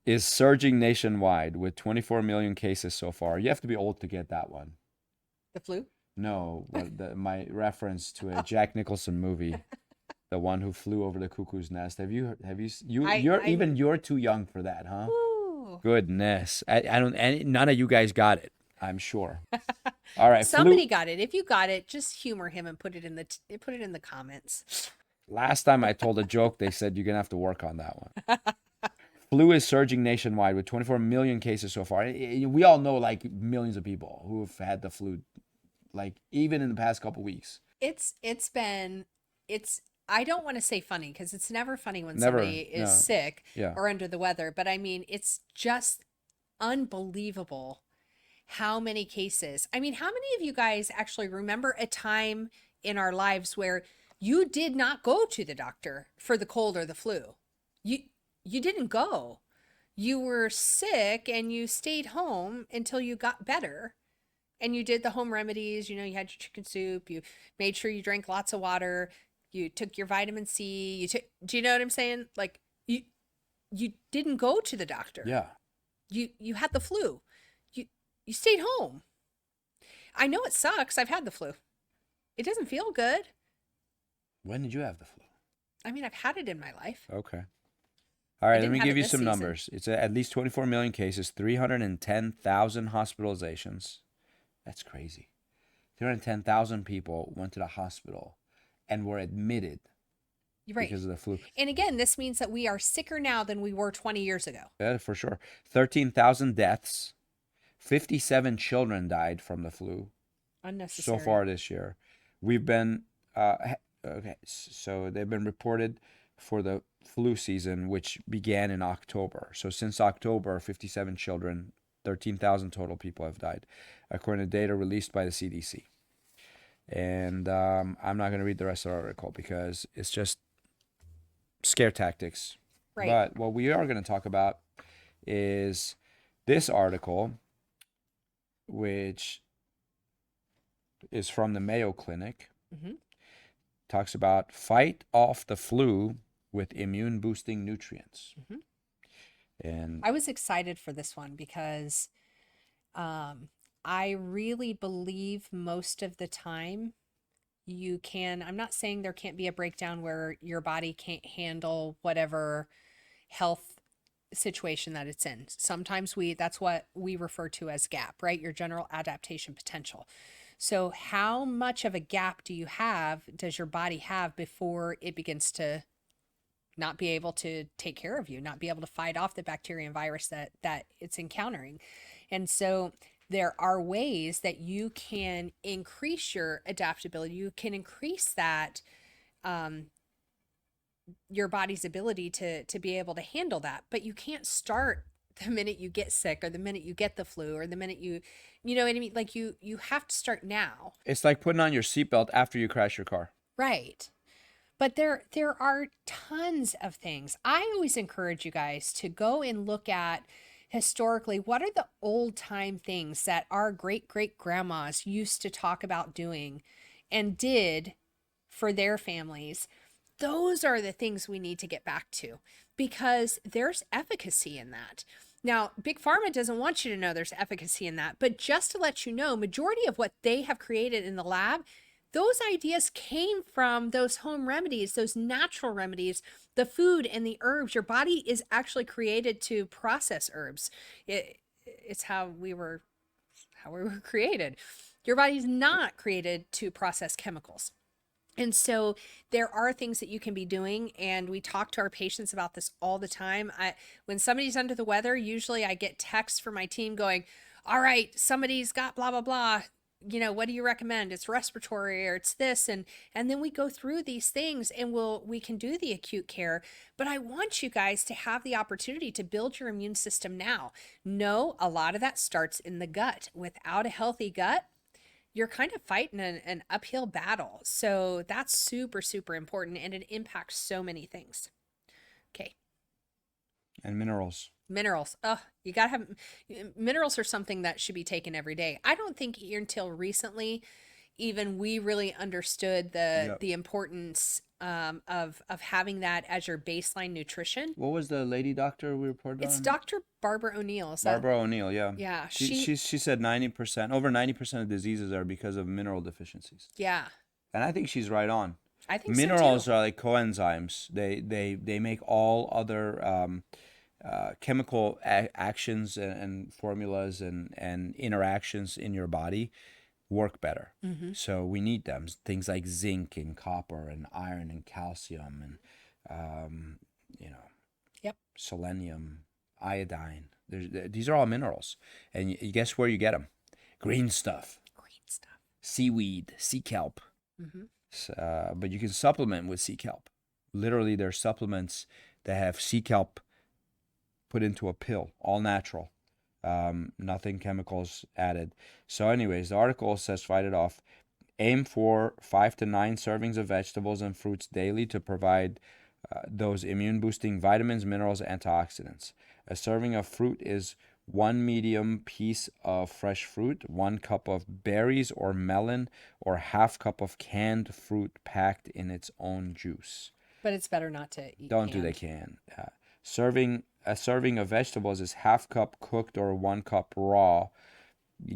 [SPEAKER 4] is surging nationwide with 24 million cases so far. You have to be old to get that one.
[SPEAKER 5] The flu?
[SPEAKER 4] No, my reference to a Jack Nicholson movie, the one who flew over the cuckoo's nest. You're too young for that, huh?
[SPEAKER 5] Ooh.
[SPEAKER 4] Goodness, none of you guys got it, I'm sure. All right,
[SPEAKER 5] Somebody got it. If you got it, just humor him and put it in the comments.
[SPEAKER 4] Last time I told a joke, they said you're gonna have to work on that one. Flu is surging nationwide with 24 million cases so far. We all know like millions of people who have had the flu, like even in the past couple weeks.
[SPEAKER 5] I don't want to say funny because it's never funny when somebody is sick or under the weather, but I mean, it's just unbelievable how many cases. I mean, how many of you guys actually remember a time in our lives where you did not go to the doctor for the cold or the flu? You didn't go. You were sick and you stayed home until you got better. And you did the home remedies, you had your chicken soup, you made sure you drank lots of water, you took your vitamin C, do you know what I'm saying? Like you didn't go to the doctor.
[SPEAKER 4] Yeah.
[SPEAKER 5] You had the flu. You stayed home. I know it sucks. I've had the flu. It doesn't feel good.
[SPEAKER 4] When did you have the flu?
[SPEAKER 5] I mean, I've had it in my life.
[SPEAKER 4] Okay. All right, let
[SPEAKER 5] didn't
[SPEAKER 4] me
[SPEAKER 5] have
[SPEAKER 4] give
[SPEAKER 5] it
[SPEAKER 4] you
[SPEAKER 5] this
[SPEAKER 4] some
[SPEAKER 5] season.
[SPEAKER 4] numbers. It's at least 24 million cases, 310,000 hospitalizations. That's crazy. 310,000 people went to the hospital and were admitted
[SPEAKER 5] Right.
[SPEAKER 4] because of the flu.
[SPEAKER 5] And again, this means that we are sicker now than we were 20 years ago.
[SPEAKER 4] Yeah, for sure. 13,000 deaths. 57 children died from the flu
[SPEAKER 5] Unnecessary.
[SPEAKER 4] so far this year. We've been, okay, so they've been reported for the flu season, which began in October. So since October, 57 children, 13,000 total people have died, according to data released by the CDC. And I'm not going to read the rest of the article because it's just scare tactics.
[SPEAKER 5] Right.
[SPEAKER 4] But what we are going to talk about is this article, which is from the Mayo Clinic.
[SPEAKER 5] Mm-hmm.
[SPEAKER 4] Talks about fight off the flu with immune boosting nutrients.
[SPEAKER 5] Mm-hmm.
[SPEAKER 4] And
[SPEAKER 5] I was excited for this one because I really believe most of the time you can, I'm not saying there can't be a breakdown where your body can't handle whatever health situation that it's in. Sometimes that's what we refer to as GAP, right? Your general adaptation potential. So how much of a gap does your body have before it begins to not be able to take care of you, not be able to fight off the bacteria and virus that it's encountering? And so there are ways that you can increase your adaptability. You can increase that, your body's ability to be able to handle that, but you can't start the minute you get sick or the minute you get the flu or the minute you know what I mean? Like you have to start now.
[SPEAKER 4] it's like putting on your seatbelt after you crash your car.
[SPEAKER 5] Right. But there are tons of things. I always encourage you guys to go and look at historically what are the old time things that our great grandmas used to talk about doing and did for their families. Those are the things we need to get back to because there's efficacy in that. Now, Big Pharma doesn't want you to know there's efficacy in that, but just to let you know, majority of what they have created in the lab, those ideas came from those home remedies, those natural remedies, the food and the herbs. Your body is actually created to process herbs. It's how we were created. Your body's not created to process chemicals. And so there are things that you can be doing, and we talk to our patients about this all the time. When somebody's under the weather, usually I get texts from my team going, all right, somebody's got blah, blah, blah. You know, what do you recommend? It's respiratory or it's this. And then we go through these things and we can do the acute care. But I want you guys to have the opportunity to build your immune system now. No, a lot of that starts in the gut. Without a healthy gut, you're kind of fighting an uphill battle. So that's super, super important, and it impacts so many things. Okay.
[SPEAKER 4] And minerals.
[SPEAKER 5] Minerals. You got to have minerals are something that should be taken every day. I don't think until recently even we really understood the importance of having that as your baseline nutrition.
[SPEAKER 4] What was the lady doctor we reported on?
[SPEAKER 5] It's Dr. Barbara O'Neill.
[SPEAKER 4] Barbara O'Neill, yeah.
[SPEAKER 5] Yeah.
[SPEAKER 4] She said 90%, over 90% of diseases are because of mineral deficiencies.
[SPEAKER 5] Yeah.
[SPEAKER 4] And I think she's right on.
[SPEAKER 5] I think
[SPEAKER 4] minerals
[SPEAKER 5] so too.
[SPEAKER 4] are like coenzymes. They make all other chemical actions and formulas and interactions in your body work better.
[SPEAKER 5] Mm-hmm.
[SPEAKER 4] So we need them. Things like zinc and copper and iron and calcium and
[SPEAKER 5] Yep.
[SPEAKER 4] selenium, iodine. These are all minerals. And you guess where you get them? Green stuff. Seaweed, sea kelp.
[SPEAKER 5] Mm-hmm.
[SPEAKER 4] But you can supplement with sea kelp. Literally, there's supplements that have sea kelp put into a pill, all natural. Nothing chemicals added. So anyways, the article says, fight it off. Aim for 5 to 9 servings of vegetables and fruits daily to provide those immune boosting vitamins, minerals, antioxidants. A serving of fruit is 1 medium piece of fresh fruit, 1 cup of berries or melon, or half cup of canned fruit packed in its own juice.
[SPEAKER 5] But it's better not to eat.
[SPEAKER 4] Don't do the can. A serving of vegetables is half cup cooked or 1 cup raw.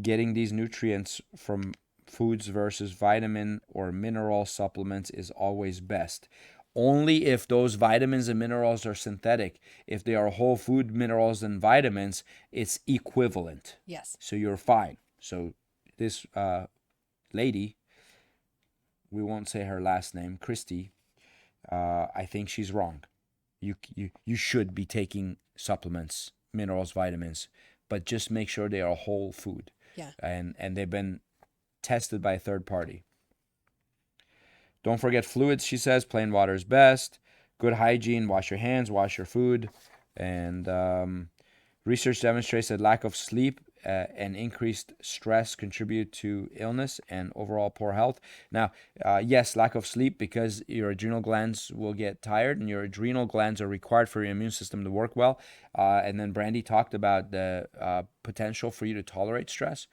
[SPEAKER 4] Getting these nutrients from foods versus vitamin or mineral supplements is always best. Only if those vitamins and minerals are synthetic. If they are whole food minerals and vitamins, it's equivalent.
[SPEAKER 5] Yes.
[SPEAKER 4] So you're fine. So this lady, we won't say her last name, Christy, I think she's wrong. You should be taking supplements, minerals, vitamins, but just make sure they are whole food.
[SPEAKER 5] Yeah.
[SPEAKER 4] And they've been tested by a third party. Don't forget fluids, she says. Plain water is best. Good hygiene, wash your hands, wash your food. And research demonstrates that lack of sleep and increased stress contribute to illness and overall poor health. Now, yes, lack of sleep, because your adrenal glands will get tired, and your adrenal glands are required for your immune system to work well. And then Brandy talked about the potential for you to tolerate stress.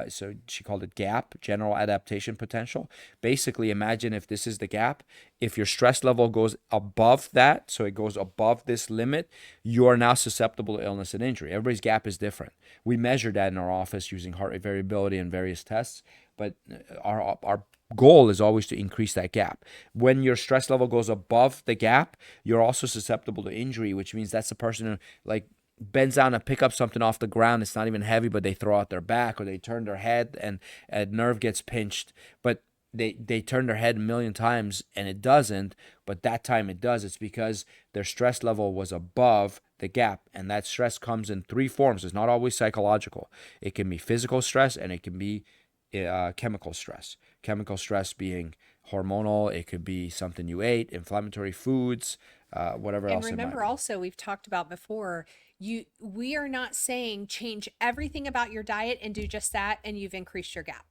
[SPEAKER 4] So she called it GAP, general adaptation potential. Basically, imagine if this is the gap. If your stress level goes above that, so it goes above this limit, you are now susceptible to illness and injury. Everybody's gap is different. We measure that in our office using heart rate variability and various tests, but our goal is always to increase that gap. When your stress level goes above the gap, you're also susceptible to injury, which means that's the person who like bends down to pick up something off the ground. It's not even heavy, but they throw out their back, or they turn their head and a nerve gets pinched. But they turn their head a million times and it doesn't, but that time it does. It's because their stress level was above the gap, and that stress comes in three forms. It's not always psychological. It can be physical stress, and it can be chemical stress. Chemical stress being hormonal. It could be something you ate, inflammatory foods, whatever
[SPEAKER 5] And
[SPEAKER 4] else.
[SPEAKER 5] remember also, we've talked about before, we are not saying change everything about your diet and do just that and you've increased your gap.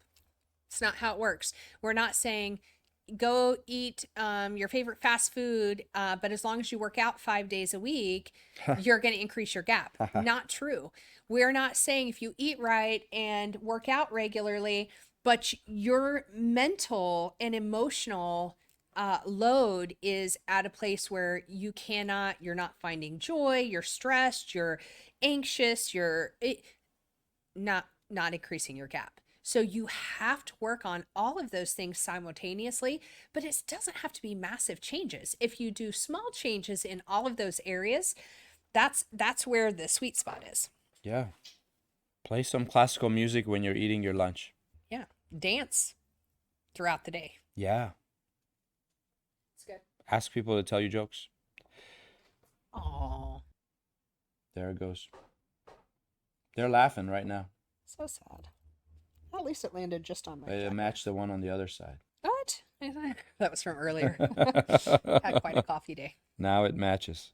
[SPEAKER 5] It's not how it works. We're not saying go eat your favorite fast food, but as long as you work out 5 days a week, you're going to increase your gap. Not true. We're not saying if you eat right and work out regularly, but your mental and emotional load is at a place where you're not finding joy, you're stressed, you're anxious, not increasing your gap. So you have to work on all of those things simultaneously, but it doesn't have to be massive changes. If you do small changes in all of those areas, that's where the sweet spot is.
[SPEAKER 4] Yeah. Play some classical music when you're eating your lunch.
[SPEAKER 5] Yeah. Dance throughout the day.
[SPEAKER 4] Yeah.
[SPEAKER 5] It's good.
[SPEAKER 4] Ask people to tell you jokes.
[SPEAKER 5] Oh,
[SPEAKER 4] There it goes. They're laughing right now.
[SPEAKER 5] so sad. At least it landed just on my
[SPEAKER 4] It
[SPEAKER 5] jacket.
[SPEAKER 4] matched the one on the other side.
[SPEAKER 5] What? That was from earlier. Had quite a coffee day.
[SPEAKER 4] Now it matches.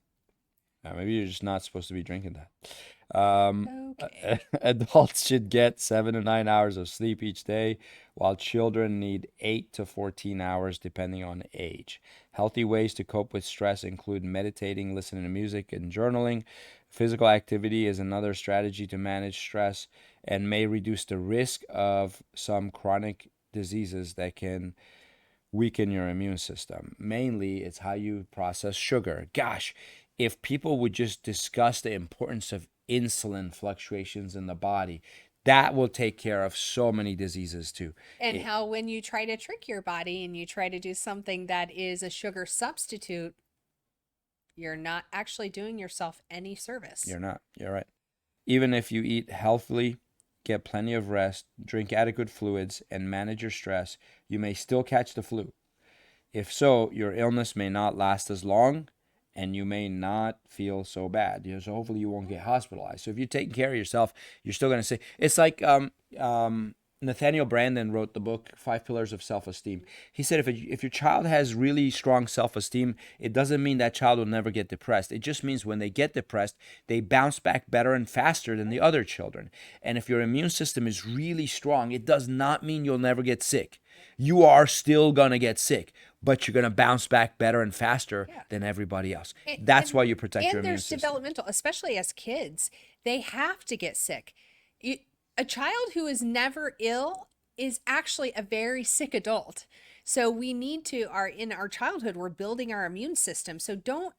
[SPEAKER 4] Maybe you're just not supposed to be drinking that.
[SPEAKER 5] Okay.
[SPEAKER 4] Adults should get 7 to 9 hours of sleep each day, while children need 8 to 14 hours depending on age. Healthy ways to cope with stress include meditating, listening to music, and journaling. Physical activity is another strategy to manage stress and may reduce the risk of some chronic diseases that can weaken your immune system. Mainly, it's how you process sugar. Gosh, if people would just discuss the importance of insulin fluctuations in the body, that will take care of so many diseases too.
[SPEAKER 5] And how when you try to trick your body and you try to do something that is a sugar substitute, you're not actually doing yourself any service.
[SPEAKER 4] You're not. You're right. Even if you eat healthily, get plenty of rest, drink adequate fluids, and manage your stress, you may still catch the flu. If so, your illness may not last as long, and you may not feel so bad. So hopefully you won't get hospitalized. So if you're taking care of yourself, you're still going to say, it's like Nathaniel Branden wrote the book, 5 Pillars of Self-Esteem. He said if your child has really strong self-esteem, it doesn't mean that child will never get depressed. It just means when they get depressed, they bounce back better and faster than the other children. And if your immune system is really strong, it does not mean you'll never get sick. You are still going to get sick, but you're going to bounce back better and faster than everybody else. That's why you protect your immune system.
[SPEAKER 5] And there's developmental, especially as kids, they have to get sick. A child who is never ill is actually a very sick adult. So we need to, in our childhood, we're building our immune system. So don't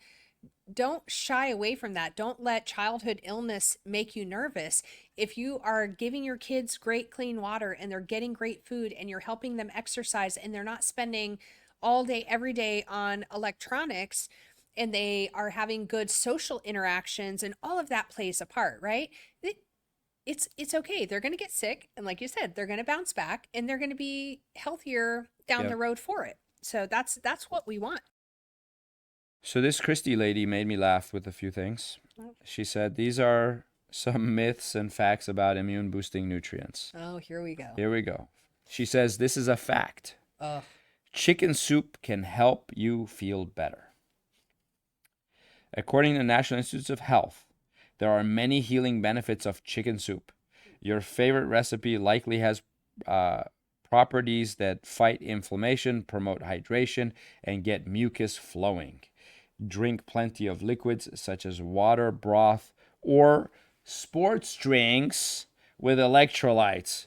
[SPEAKER 5] shy away from that. Don't let childhood illness make you nervous. If you are giving your kids great clean water and they're getting great food and you're helping them exercise and they're not spending all day, every day on electronics, and they are having good social interactions, and all of that plays a part, right? It's okay. They're going to get sick. And like you said, they're going to bounce back and they're going to be healthier down the road for it. So that's what we want.
[SPEAKER 4] So this Christy lady made me laugh with a few things. She said, these are some myths and facts about immune boosting nutrients.
[SPEAKER 5] Oh, here we go.
[SPEAKER 4] Here we go. She says, this is a fact. Chicken soup can help you feel better. According to the National Institutes of Health, there are many healing benefits of chicken soup. Your favorite recipe likely has properties that fight inflammation, promote hydration, and get mucus flowing. Drink plenty of liquids such as water, broth, or sports drinks with electrolytes.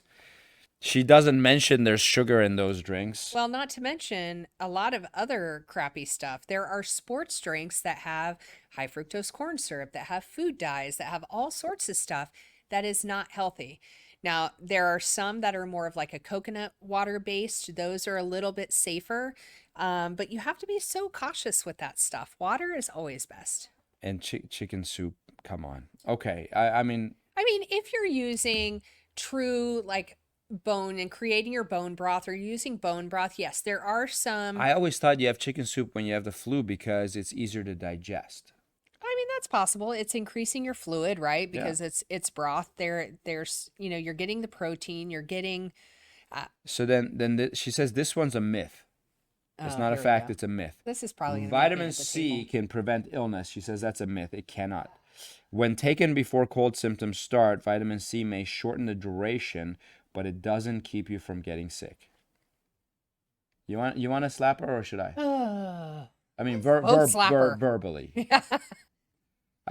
[SPEAKER 4] She doesn't mention there's sugar in those drinks.
[SPEAKER 5] Well, not to mention a lot of other crappy stuff. There are sports drinks that have high fructose corn syrup, that have food dyes, that have all sorts of stuff that is not healthy. Now, there are some that are more of like a coconut water based. Those are a little bit safer, but you have to be so cautious with that stuff. Water is always best.
[SPEAKER 4] And chicken soup, come on. Okay, I mean,
[SPEAKER 5] If you're using true like bone and creating your bone broth or using bone broth, yes, there are some.
[SPEAKER 4] I always thought you have chicken soup when you have the flu because it's easier to digest.
[SPEAKER 5] That's possible. It's increasing your fluid, right?
[SPEAKER 4] Yeah.
[SPEAKER 5] Because it's broth. There's you're getting the protein, you're getting
[SPEAKER 4] So then she says this one's a myth. It's
[SPEAKER 5] oh,
[SPEAKER 4] not a
[SPEAKER 5] here we
[SPEAKER 4] fact,
[SPEAKER 5] go.
[SPEAKER 4] it's a myth.
[SPEAKER 5] This is probably gonna be
[SPEAKER 4] Vitamin
[SPEAKER 5] at the
[SPEAKER 4] C
[SPEAKER 5] table.
[SPEAKER 4] can prevent illness. She says that's a myth. It cannot. When taken before cold symptoms start, vitamin C may shorten the duration, but it doesn't keep you from getting sick. You want to slap her or should I? I mean,
[SPEAKER 5] Both slap her.
[SPEAKER 4] verbally.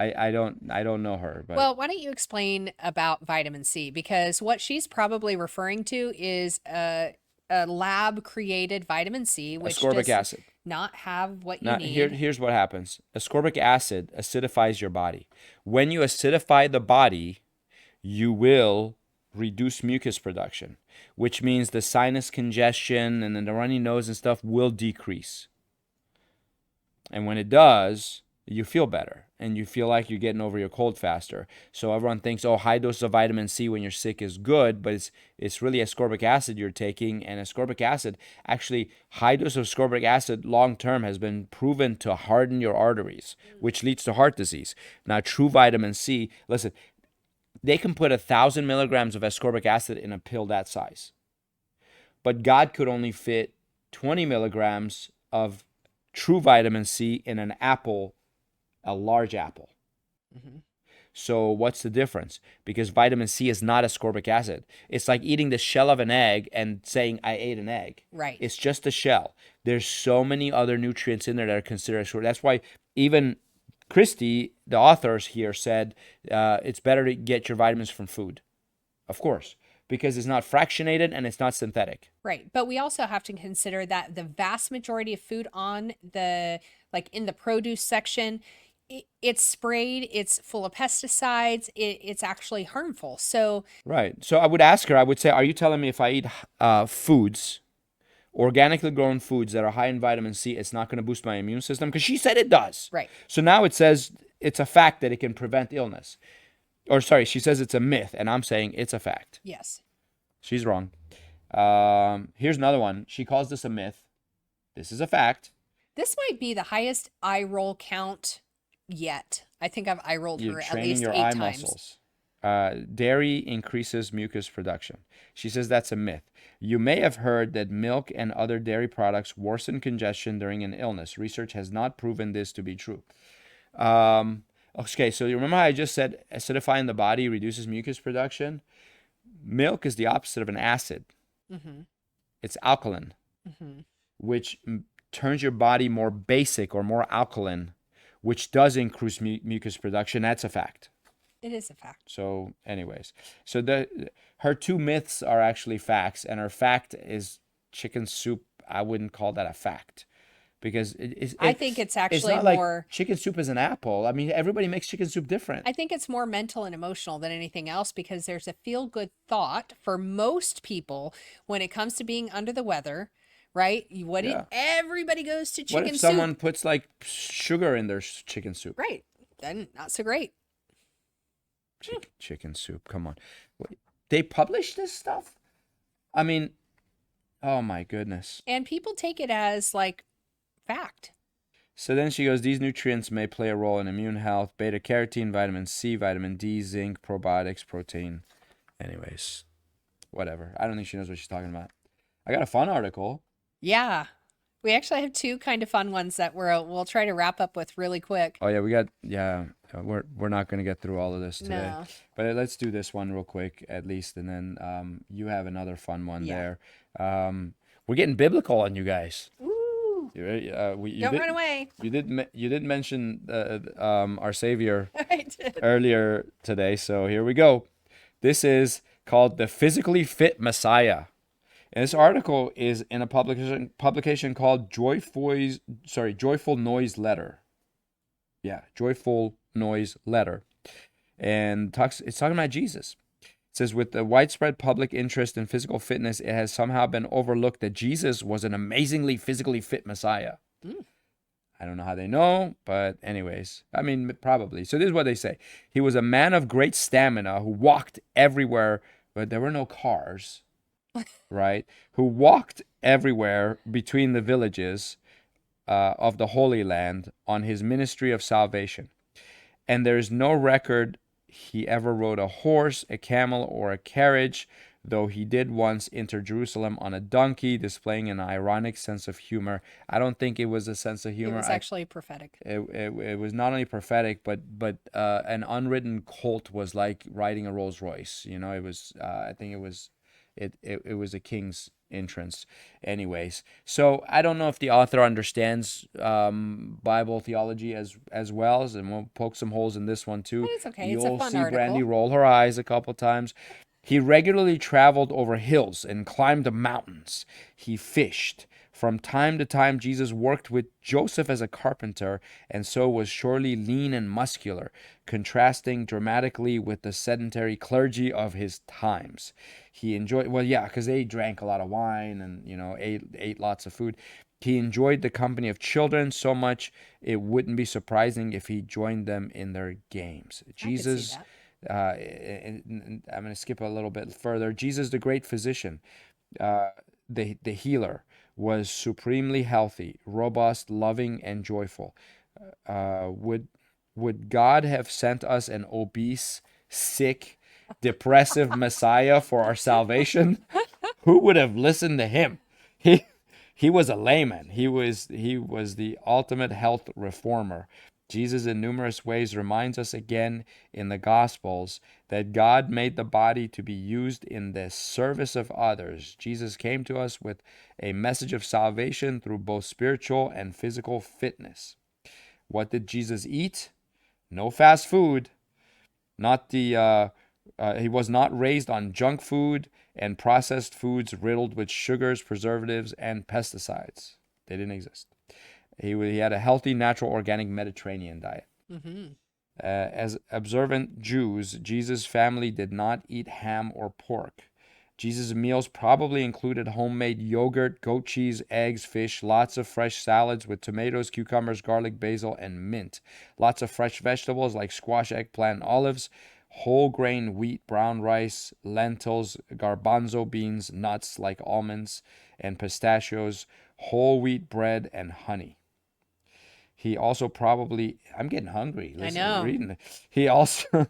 [SPEAKER 4] I don't know her, but
[SPEAKER 5] Well, why don't you explain about vitamin C? Because what she's probably referring to is a lab created vitamin C, which
[SPEAKER 4] ascorbic
[SPEAKER 5] does
[SPEAKER 4] acid.
[SPEAKER 5] not have what you
[SPEAKER 4] Now,
[SPEAKER 5] need.
[SPEAKER 4] here's what happens. Ascorbic acid acidifies your body. When you acidify the body, you will reduce mucus production, which means the sinus congestion and then the runny nose and stuff will decrease. And when it does, you feel better and you feel like you're getting over your cold faster. So everyone thinks, oh, high dose of vitamin C when you're sick is good, but it's really ascorbic acid you're taking. And ascorbic acid, actually, high dose of ascorbic acid long term has been proven to harden your arteries, which leads to heart disease. Now, true vitamin C, listen, they can put 1,000 milligrams of ascorbic acid in a pill that size. But God could only fit 20 milligrams of true vitamin C in an apple, a large apple.
[SPEAKER 5] Mhm.
[SPEAKER 4] So what's the difference? Because vitamin C is not ascorbic acid. It's like eating the shell of an egg and saying, I ate an egg.
[SPEAKER 5] Right.
[SPEAKER 4] It's just the shell. There's so many other nutrients in there that are considered ascorbic. That's why even Christy, the authors here, said it's better to get your vitamins from food. Of course, because it's not fractionated and it's not synthetic.
[SPEAKER 5] Right. But we also have to consider that the vast majority of food on the, like in the produce section, it's sprayed, it's full of pesticides, it's actually harmful. So,
[SPEAKER 4] Right. So I would ask her, I would say, are you telling me if I eat foods, organically grown foods that are high in vitamin C, it's not going to boost my immune system? Because she said it does.
[SPEAKER 5] right.
[SPEAKER 4] So now it says it's a fact that it can prevent illness. Or sorry, she says it's a myth, and I'm saying it's a fact.
[SPEAKER 5] Yes.
[SPEAKER 4] She's wrong. Here's another one. She calls this a myth. This is a fact.
[SPEAKER 5] This might be the highest eye roll count yet. I think I've eye rolled
[SPEAKER 4] You're
[SPEAKER 5] her at
[SPEAKER 4] training
[SPEAKER 5] least
[SPEAKER 4] your
[SPEAKER 5] 8
[SPEAKER 4] eye
[SPEAKER 5] times.
[SPEAKER 4] muscles. Dairy increases mucus production. She says that's a myth. You may have heard that milk and other dairy products worsen congestion during an illness. Research has not proven this to be true. Okay, so you remember how I just said acidifying the body reduces mucus production? Milk is the opposite of an acid.
[SPEAKER 5] Mm-hmm.
[SPEAKER 4] It's alkaline,
[SPEAKER 5] Mm-hmm.
[SPEAKER 4] which turns your body more basic or more alkaline, which does increase mucus production. That's a fact.
[SPEAKER 5] It is a fact.
[SPEAKER 4] So, anyways, so her two myths are actually facts, and her fact is chicken soup. I wouldn't call that a fact because
[SPEAKER 5] I think it's actually
[SPEAKER 4] not like
[SPEAKER 5] more.
[SPEAKER 4] chicken soup is an apple. I mean, everybody makes chicken soup different.
[SPEAKER 5] I think it's more mental and emotional than anything else because there's a feel good thought for most people when it comes to being under the weather, right?
[SPEAKER 4] Yeah.
[SPEAKER 5] Everybody goes to chicken
[SPEAKER 4] What if
[SPEAKER 5] soup.
[SPEAKER 4] someone puts like sugar in their chicken soup?
[SPEAKER 5] Right. Then not so great.
[SPEAKER 4] Chicken soup. Come on. They publish this stuff? I mean, oh my goodness.
[SPEAKER 5] And people take it as like fact.
[SPEAKER 4] So then she goes, these nutrients may play a role in immune health, beta carotene, vitamin C, vitamin D, zinc, probiotics, protein. Anyways, whatever. I don't think she knows what she's talking about. I got a fun article.
[SPEAKER 5] Yeah. We actually have two kind of fun ones that we'll try to wrap up with really quick.
[SPEAKER 4] Oh yeah, we're not going to get through all of this today.
[SPEAKER 5] No.
[SPEAKER 4] But let's do this one real quick at least, and then you have another fun one
[SPEAKER 5] Yeah.
[SPEAKER 4] there. We're getting biblical on you guys.
[SPEAKER 5] Ooh.
[SPEAKER 4] You ready? You
[SPEAKER 5] Don't
[SPEAKER 4] did,
[SPEAKER 5] run away.
[SPEAKER 4] You did mention our Savior
[SPEAKER 5] I did.
[SPEAKER 4] earlier today, so here we go. This is called the Physically Fit Messiah. And this article is in a publication called Joyful Noise Letter. Yeah, Joyful Noise Letter. And it's talking about Jesus. It says, with the widespread public interest in physical fitness, it has somehow been overlooked that Jesus was an amazingly physically fit Messiah. I don't know how they know, but anyways, I mean, probably. So this is what they say. He was a man of great stamina who walked everywhere, but there were no cars. Right, who walked everywhere between the villages of the Holy Land on his ministry of salvation. And there is no record he ever rode a horse, a camel, or a carriage, though he did once enter Jerusalem on a donkey, displaying an ironic sense of humor. I don't think it was a sense of humor.
[SPEAKER 5] It was actually prophetic.
[SPEAKER 4] It was not only prophetic, but an unridden colt was like riding a Rolls Royce. You know, it was. I think it was. It was a king's entrance. Anyways, so I don't know if the author understands Bible theology as well, and we'll poke some holes in this one too.
[SPEAKER 5] It's okay.
[SPEAKER 4] You'll
[SPEAKER 5] It's a fun
[SPEAKER 4] see
[SPEAKER 5] article.
[SPEAKER 4] Brandy roll her eyes a couple times. He regularly traveled over hills and climbed mountains. He fished. From time to time, Jesus worked with Joseph as a carpenter, and so was surely lean and muscular, contrasting dramatically with the sedentary clergy of his times. He enjoyed, well, yeah, because they drank a lot of wine and, ate lots of food. He enjoyed the company of children so much it wouldn't be surprising if he joined them in their games. Jesus, and I'm going to skip a little bit further. Jesus, the great physician, the healer, was supremely healthy, robust, loving, and joyful. Would God have sent us an obese, sick, depressive Messiah for our salvation? Who would have listened to him? He was a layman. He was the ultimate health reformer. Jesus in numerous ways reminds us again in the Gospels that God made the body to be used in the service of others. Jesus came to us with a message of salvation through both spiritual and physical fitness. What did Jesus eat? No fast food. He was not raised on junk food and processed foods riddled with sugars, preservatives, and pesticides. They didn't exist. He had a healthy, natural, organic Mediterranean diet.
[SPEAKER 5] Mm-hmm.
[SPEAKER 4] As observant Jews, Jesus' family did not eat ham or pork. Jesus' meals probably included homemade yogurt, goat cheese, eggs, fish, lots of fresh salads with tomatoes, cucumbers, garlic, basil, and mint. Lots of fresh vegetables like squash, eggplant, and olives. Whole grain wheat, brown rice, lentils, garbanzo beans, nuts like almonds and pistachios, whole wheat bread, and honey. He also probably, I'm getting hungry. Listen,
[SPEAKER 5] I know.
[SPEAKER 4] Reading it. He also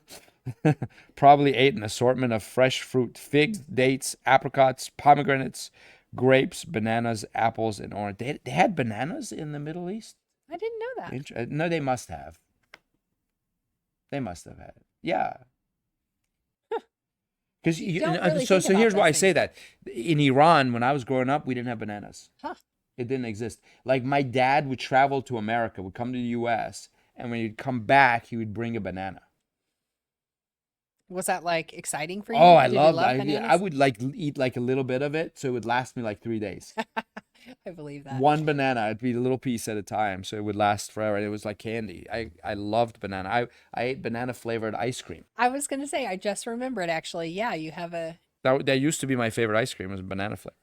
[SPEAKER 4] probably ate an assortment of fresh fruit, figs, dates, apricots, pomegranates, grapes, bananas, apples, and orange. They had bananas in the Middle East?
[SPEAKER 5] I didn't know that.
[SPEAKER 4] No, they must have. They must have had it. Yeah. Because
[SPEAKER 5] don't really
[SPEAKER 4] so
[SPEAKER 5] think about
[SPEAKER 4] here's why I
[SPEAKER 5] those
[SPEAKER 4] say
[SPEAKER 5] things.
[SPEAKER 4] that. In Iran, when I was growing up, we didn't have bananas.
[SPEAKER 5] Huh.
[SPEAKER 4] It didn't exist. Like my dad would travel to America, would come to the U.S., and when he'd come back, he would bring a banana.
[SPEAKER 5] Was that like exciting for you?
[SPEAKER 4] Oh, I
[SPEAKER 5] Did you
[SPEAKER 4] loved
[SPEAKER 5] love
[SPEAKER 4] it. I
[SPEAKER 5] bananas?
[SPEAKER 4] would like eat like a little bit of it, so it would last me like 3 days.
[SPEAKER 5] I believe that.
[SPEAKER 4] One banana, it'd be a little piece at a time, so it would last forever. And it was like candy. I loved banana. I ate banana flavored ice cream.
[SPEAKER 5] I was going to say, I just remembered actually. Yeah, you have a.
[SPEAKER 4] That used to be my favorite ice cream, was banana flavor,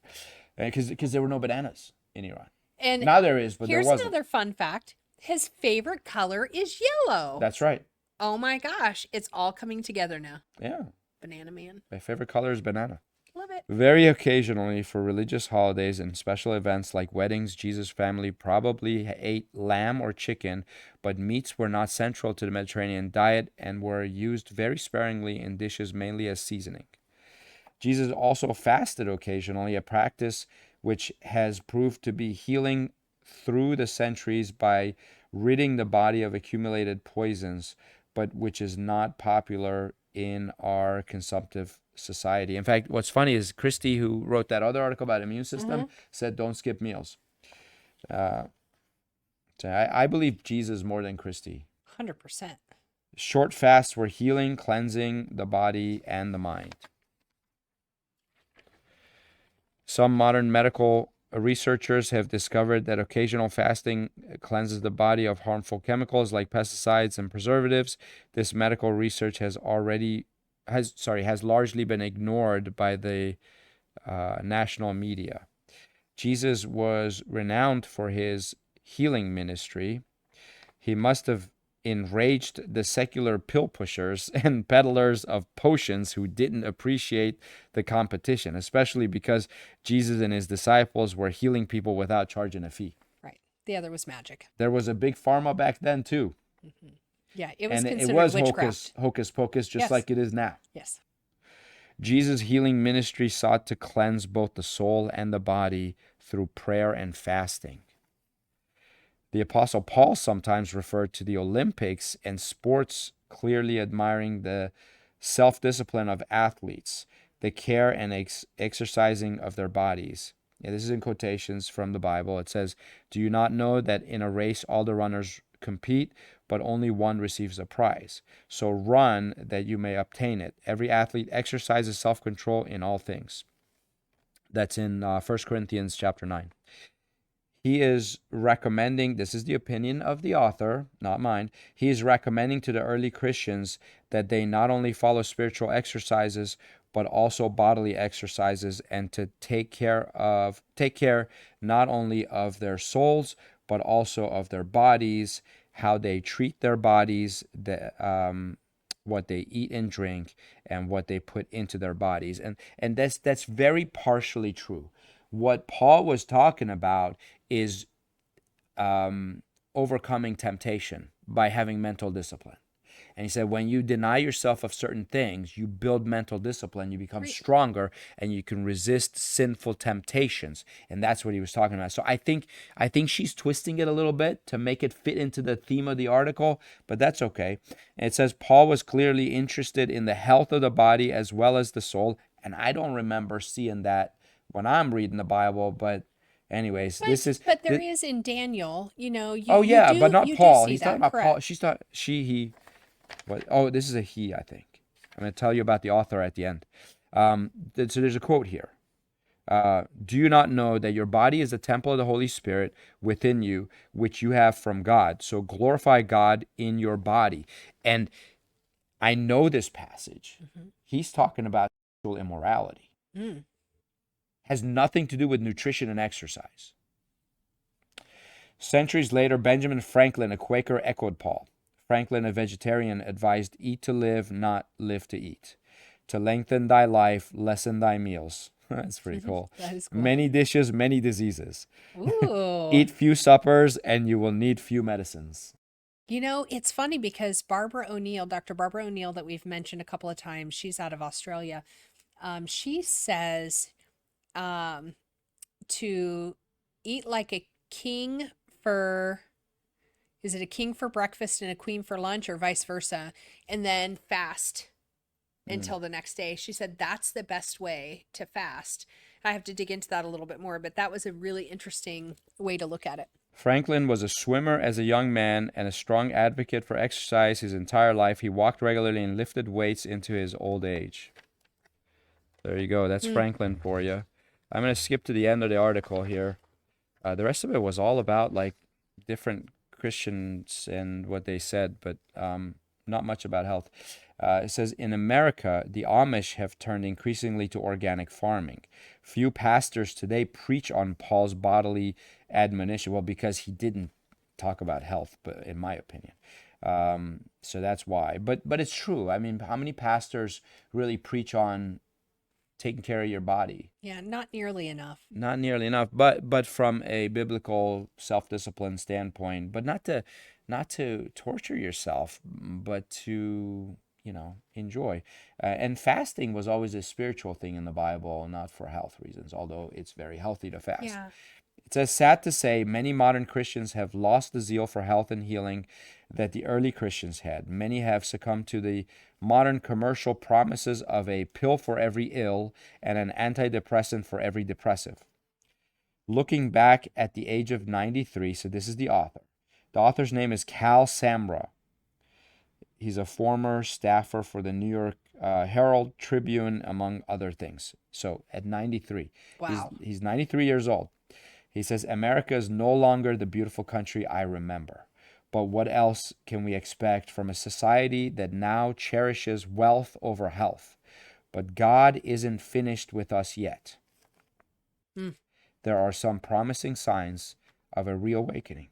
[SPEAKER 4] because there were no bananas in Iran.
[SPEAKER 5] And
[SPEAKER 4] Now there is, but there
[SPEAKER 5] here's
[SPEAKER 4] wasn't.
[SPEAKER 5] another fun fact. His favorite color is yellow.
[SPEAKER 4] That's right.
[SPEAKER 5] Oh my gosh. It's all coming together now.
[SPEAKER 4] Yeah,
[SPEAKER 5] Banana Man.
[SPEAKER 4] my favorite color is banana.
[SPEAKER 5] Love it.
[SPEAKER 4] Very occasionally, for religious holidays and special events like weddings, Jesus' family probably ate lamb or chicken, but meats were not central to the Mediterranean diet and were used very sparingly in dishes mainly as seasoning. Jesus also fasted occasionally, a practice which has proved to be healing through the centuries by ridding the body of accumulated poisons, but which is not popular in our consumptive society. In fact, what's funny is Christy, who wrote that other article about immune system, said don't skip meals. So I believe Jesus more than Christy.
[SPEAKER 5] 100%.
[SPEAKER 4] Short fasts were healing, cleansing the body and the mind. Some modern medical researchers have discovered that occasional fasting cleanses the body of harmful chemicals like pesticides and preservatives. This medical research has largely been ignored by the national media. Jesus was renowned for his healing ministry. He must have enraged the secular pill pushers and peddlers of potions who didn't appreciate the competition, especially because Jesus and his disciples were healing people without charging a fee.
[SPEAKER 5] Right. The other was magic.
[SPEAKER 4] There was a big pharma back then too.
[SPEAKER 5] Yeah, it was
[SPEAKER 4] And
[SPEAKER 5] considered
[SPEAKER 4] it was
[SPEAKER 5] witchcraft.
[SPEAKER 4] hocus pocus, just
[SPEAKER 5] Yes.
[SPEAKER 4] like it is now.
[SPEAKER 5] Yes.
[SPEAKER 4] Jesus' healing ministry sought to cleanse both the soul and the body through prayer and fasting. The Apostle Paul sometimes referred to the Olympics and sports, clearly admiring the self-discipline of athletes, the care and exercising of their bodies. Yeah, this is in quotations from the Bible. It says, "Do you not know that in a race all the runners compete, but only one receives a prize? So run that you may obtain it. Every athlete exercises self-control in all things." That's in 1 Corinthians chapter 9. He is recommending, this is the opinion of the author, not mine. He is recommending to the early Christians that they not only follow spiritual exercises, but also bodily exercises, and to take care not only of their souls, but also of their bodies, how they treat their bodies, what they eat and drink, and what they put into their bodies. And that's very partially true. What Paul was talking about is overcoming temptation by having mental discipline. And he said, when you deny yourself of certain things, you build mental discipline, you become stronger, and you can resist sinful temptations. And that's what he was talking about. So I think she's twisting it a little bit to make it fit into the theme of the article, but that's okay. And it says, Paul was clearly interested in the health of the body as well as the soul. And I don't remember seeing that when I'm reading the Bible, but anyways,
[SPEAKER 5] But,
[SPEAKER 4] this is...
[SPEAKER 5] but there is in Daniel, you know.
[SPEAKER 4] but not
[SPEAKER 5] you
[SPEAKER 4] Paul.
[SPEAKER 5] Do see
[SPEAKER 4] He's
[SPEAKER 5] that,
[SPEAKER 4] talking about
[SPEAKER 5] correct.
[SPEAKER 4] Paul. She's not... He... What? Oh, this is a he, I think. I'm going to tell you about the author at the end. So there's a quote here. Do you not know that your body is the temple of the Holy Spirit within you, which you have from God? So glorify God in your body. And I know this passage. He's talking about sexual immorality. Has nothing to do with nutrition and exercise. Centuries later, Benjamin Franklin, a Quaker, echoed Paul. Franklin, a vegetarian, advised, eat to live, not live to eat. To lengthen thy life, lessen thy meals. That's pretty cool.
[SPEAKER 5] That is cool.
[SPEAKER 4] Many dishes, many diseases.
[SPEAKER 5] Ooh.
[SPEAKER 4] Eat few suppers, and you will need few medicines.
[SPEAKER 5] You know, it's funny because Barbara O'Neill, Dr. Barbara O'Neill, that we've mentioned a couple of times, she's out of Australia. She says to eat like a king for... Is it a king for breakfast and a queen for lunch, or vice versa? And then fast until the next day. She said that's the best way to fast. I have to dig into that a little bit more, but that was a really interesting way to look at it.
[SPEAKER 4] Franklin was a swimmer as a young man and a strong advocate for exercise his entire life. He walked regularly and lifted weights into his old age. There you go. That's Franklin for you. I'm going to skip to the end of the article here. The rest of it was all about like different Christians and what they said, but not much about health. It says, in America, the Amish have turned increasingly to organic farming. Few pastors today preach on Paul's bodily admonition. Well, because he didn't talk about health, but in my opinion. So that's why. But it's true. I mean, how many pastors really preach on taking care of your body?
[SPEAKER 5] Yeah, not nearly enough.
[SPEAKER 4] Not nearly enough, but from a biblical self-discipline standpoint, but not to torture yourself, but to enjoy. And fasting was always a spiritual thing in the Bible, not for health reasons, although it's very healthy to fast.
[SPEAKER 5] Yeah.
[SPEAKER 4] It says, sad to say, many modern Christians have lost the zeal for health and healing that the early Christians had. Many have succumbed to the modern commercial promises of a pill for every ill and an antidepressant for every depressive. Looking back at the age of 93, so this is the author. The author's name is Cal Samra. He's a former staffer for the New York Herald Tribune, among other things. So at 93,
[SPEAKER 5] Wow.
[SPEAKER 4] he's 93 years old. He says, America is no longer the beautiful country I remember. But what else can we expect from a society that now cherishes wealth over health? But God isn't finished with us yet. There are some promising signs of a reawakening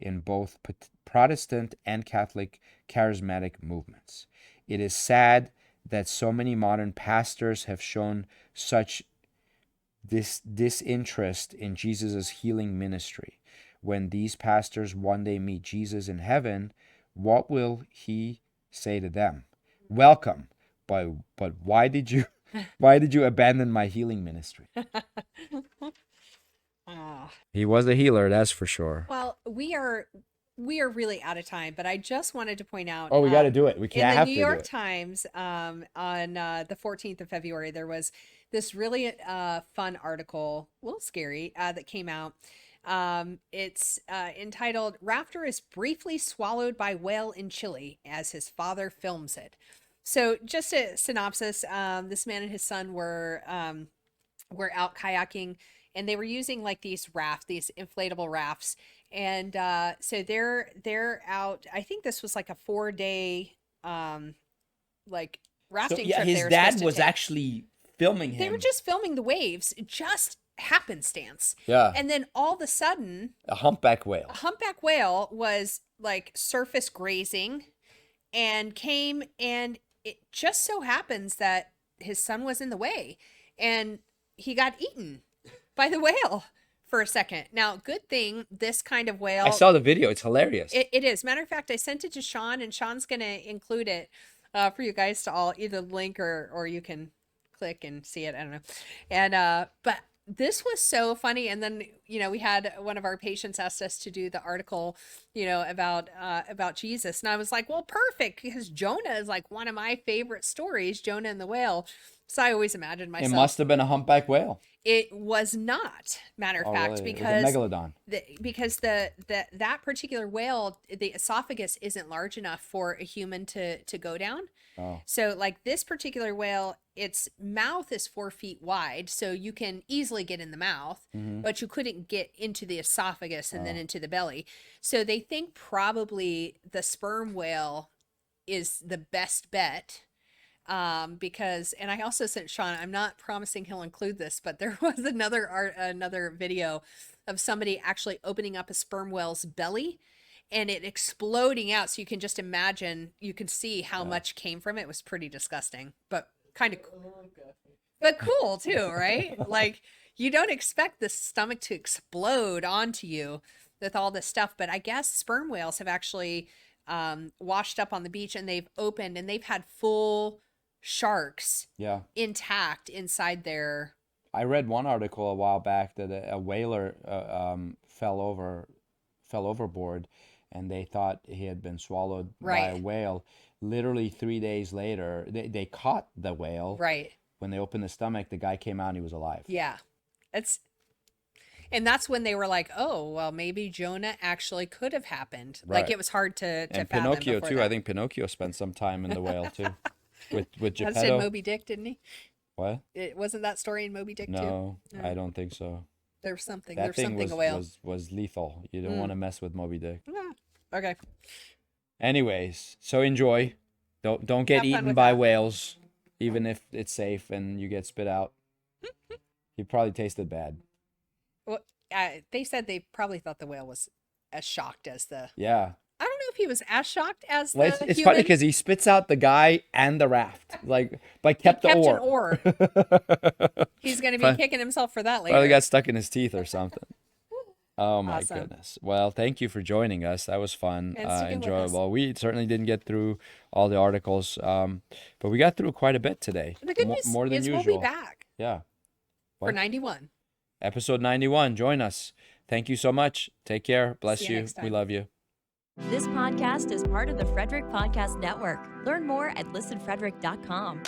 [SPEAKER 4] in both Protestant and Catholic charismatic movements. It is sad that so many modern pastors have shown such disinterest in Jesus' healing ministry. When these pastors one day meet Jesus in heaven, what will he say to them? Welcome, but why did you abandon my healing ministry? He was a healer, that's for sure.
[SPEAKER 5] Well, we are really out of time, but I just wanted to point out.
[SPEAKER 4] Oh, we got to do it. We
[SPEAKER 5] In
[SPEAKER 4] can't
[SPEAKER 5] the
[SPEAKER 4] have
[SPEAKER 5] New
[SPEAKER 4] to
[SPEAKER 5] York
[SPEAKER 4] do it.
[SPEAKER 5] Times, on the 14th of February, there was this really fun article, a little scary, that came out. It's entitled "Raptor is briefly swallowed by whale in Chile as his father films it." So, just a synopsis: this man and his son were out kayaking, and they were using like these inflatable rafts. And so they're out. I think this was like a 4-day like rafting trip.
[SPEAKER 4] His
[SPEAKER 5] they were
[SPEAKER 4] dad
[SPEAKER 5] supposed to
[SPEAKER 4] was
[SPEAKER 5] take.
[SPEAKER 4] actually filming him.
[SPEAKER 5] They were just filming the waves, just happenstance.
[SPEAKER 4] Yeah.
[SPEAKER 5] And then all of a sudden,
[SPEAKER 4] a humpback whale.
[SPEAKER 5] a humpback whale was like surface grazing and came, and it just so happens that his son was in the way and he got eaten by the whale for a second. Now, good thing this kind of whale.
[SPEAKER 4] I saw the video. It's hilarious.
[SPEAKER 5] It is. Matter of fact, I sent it to Sean, and Sean's going to include it for you guys to all either link or you can click and see it. I don't know. And but this was so funny. And then we had one of our patients asked us to do the article about Jesus, and I was like, well, perfect, because Jonah is like one of my favorite stories, Jonah and the whale. So I always imagined
[SPEAKER 4] It
[SPEAKER 5] myself.
[SPEAKER 4] must have been a humpback whale.
[SPEAKER 5] It was not, matter of fact,
[SPEAKER 4] really?
[SPEAKER 5] because
[SPEAKER 4] It was a megalodon.
[SPEAKER 5] that particular whale, the esophagus isn't large enough for a human to go down.
[SPEAKER 4] Oh.
[SPEAKER 5] So like this particular whale, its mouth is 4 feet wide, so you can easily get in the mouth, but you couldn't get into the esophagus and then into the belly. So they think probably the sperm whale is the best bet. Because, and I also sent Sean, I'm not promising he'll include this, but there was another video of somebody actually opening up a sperm whale's belly and it exploding out. So you can just imagine, you can see how much came from it. It was pretty disgusting, but kind of but cool too, right? Like you don't expect the stomach to explode onto you with all this stuff, but I guess sperm whales have actually washed up on the beach, and they've opened and they've had full sharks intact inside their.
[SPEAKER 4] I read one article a while back that a whaler fell overboard, and they thought he had been swallowed by a whale. Literally 3 days later, they caught the whale.
[SPEAKER 5] Right.
[SPEAKER 4] When they opened the stomach, the guy came out and he was alive.
[SPEAKER 5] Yeah. And that's when they were like, oh, well, maybe Jonah actually could have happened.
[SPEAKER 4] Right.
[SPEAKER 5] Like it was hard to
[SPEAKER 4] And
[SPEAKER 5] fathom
[SPEAKER 4] Pinocchio
[SPEAKER 5] before
[SPEAKER 4] too.
[SPEAKER 5] that.
[SPEAKER 4] I think Pinocchio spent some time in the whale too. With
[SPEAKER 5] That's in
[SPEAKER 4] Geppetto.
[SPEAKER 5] Moby Dick, didn't he?
[SPEAKER 4] What?
[SPEAKER 5] It wasn't that story in Moby Dick too?
[SPEAKER 4] No, I don't think so.
[SPEAKER 5] There's something.
[SPEAKER 4] That
[SPEAKER 5] There's
[SPEAKER 4] thing
[SPEAKER 5] something
[SPEAKER 4] was,
[SPEAKER 5] a whale.
[SPEAKER 4] was lethal. You don't want to mess with Moby Dick.
[SPEAKER 5] Okay.
[SPEAKER 4] Anyways, so enjoy. Don't get
[SPEAKER 5] Have fun
[SPEAKER 4] eaten
[SPEAKER 5] with
[SPEAKER 4] by
[SPEAKER 5] that.
[SPEAKER 4] whales, even if it's safe and you get spit out. He probably tasted bad.
[SPEAKER 5] Well, they said they probably thought the whale was as shocked as the.
[SPEAKER 4] Yeah.
[SPEAKER 5] I don't know if he was as shocked as
[SPEAKER 4] Well,
[SPEAKER 5] the
[SPEAKER 4] it's
[SPEAKER 5] human.
[SPEAKER 4] funny because he spits out the guy and the raft, but kept the
[SPEAKER 5] kept
[SPEAKER 4] oar.
[SPEAKER 5] an oar. He's going to be
[SPEAKER 4] Probably-
[SPEAKER 5] kicking himself for that later.
[SPEAKER 4] Probably got stuck in his teeth or something. Oh my
[SPEAKER 5] Awesome.
[SPEAKER 4] goodness. Well, thank you for joining us. That was fun,
[SPEAKER 5] And sticking with us.
[SPEAKER 4] enjoyable. We certainly didn't get through all the articles, but we got through quite a bit today.
[SPEAKER 5] The good news
[SPEAKER 4] More than
[SPEAKER 5] is
[SPEAKER 4] usual.
[SPEAKER 5] we'll be back
[SPEAKER 4] Yeah.
[SPEAKER 5] for
[SPEAKER 4] What?
[SPEAKER 5] 91.
[SPEAKER 4] Episode 91. Join us. Thank you so much. Take care. Bless
[SPEAKER 5] See you
[SPEAKER 4] you.
[SPEAKER 5] next
[SPEAKER 4] We
[SPEAKER 5] time.
[SPEAKER 4] love you.
[SPEAKER 1] This podcast is part of the Frederick Podcast Network. Learn more at listenfrederick.com.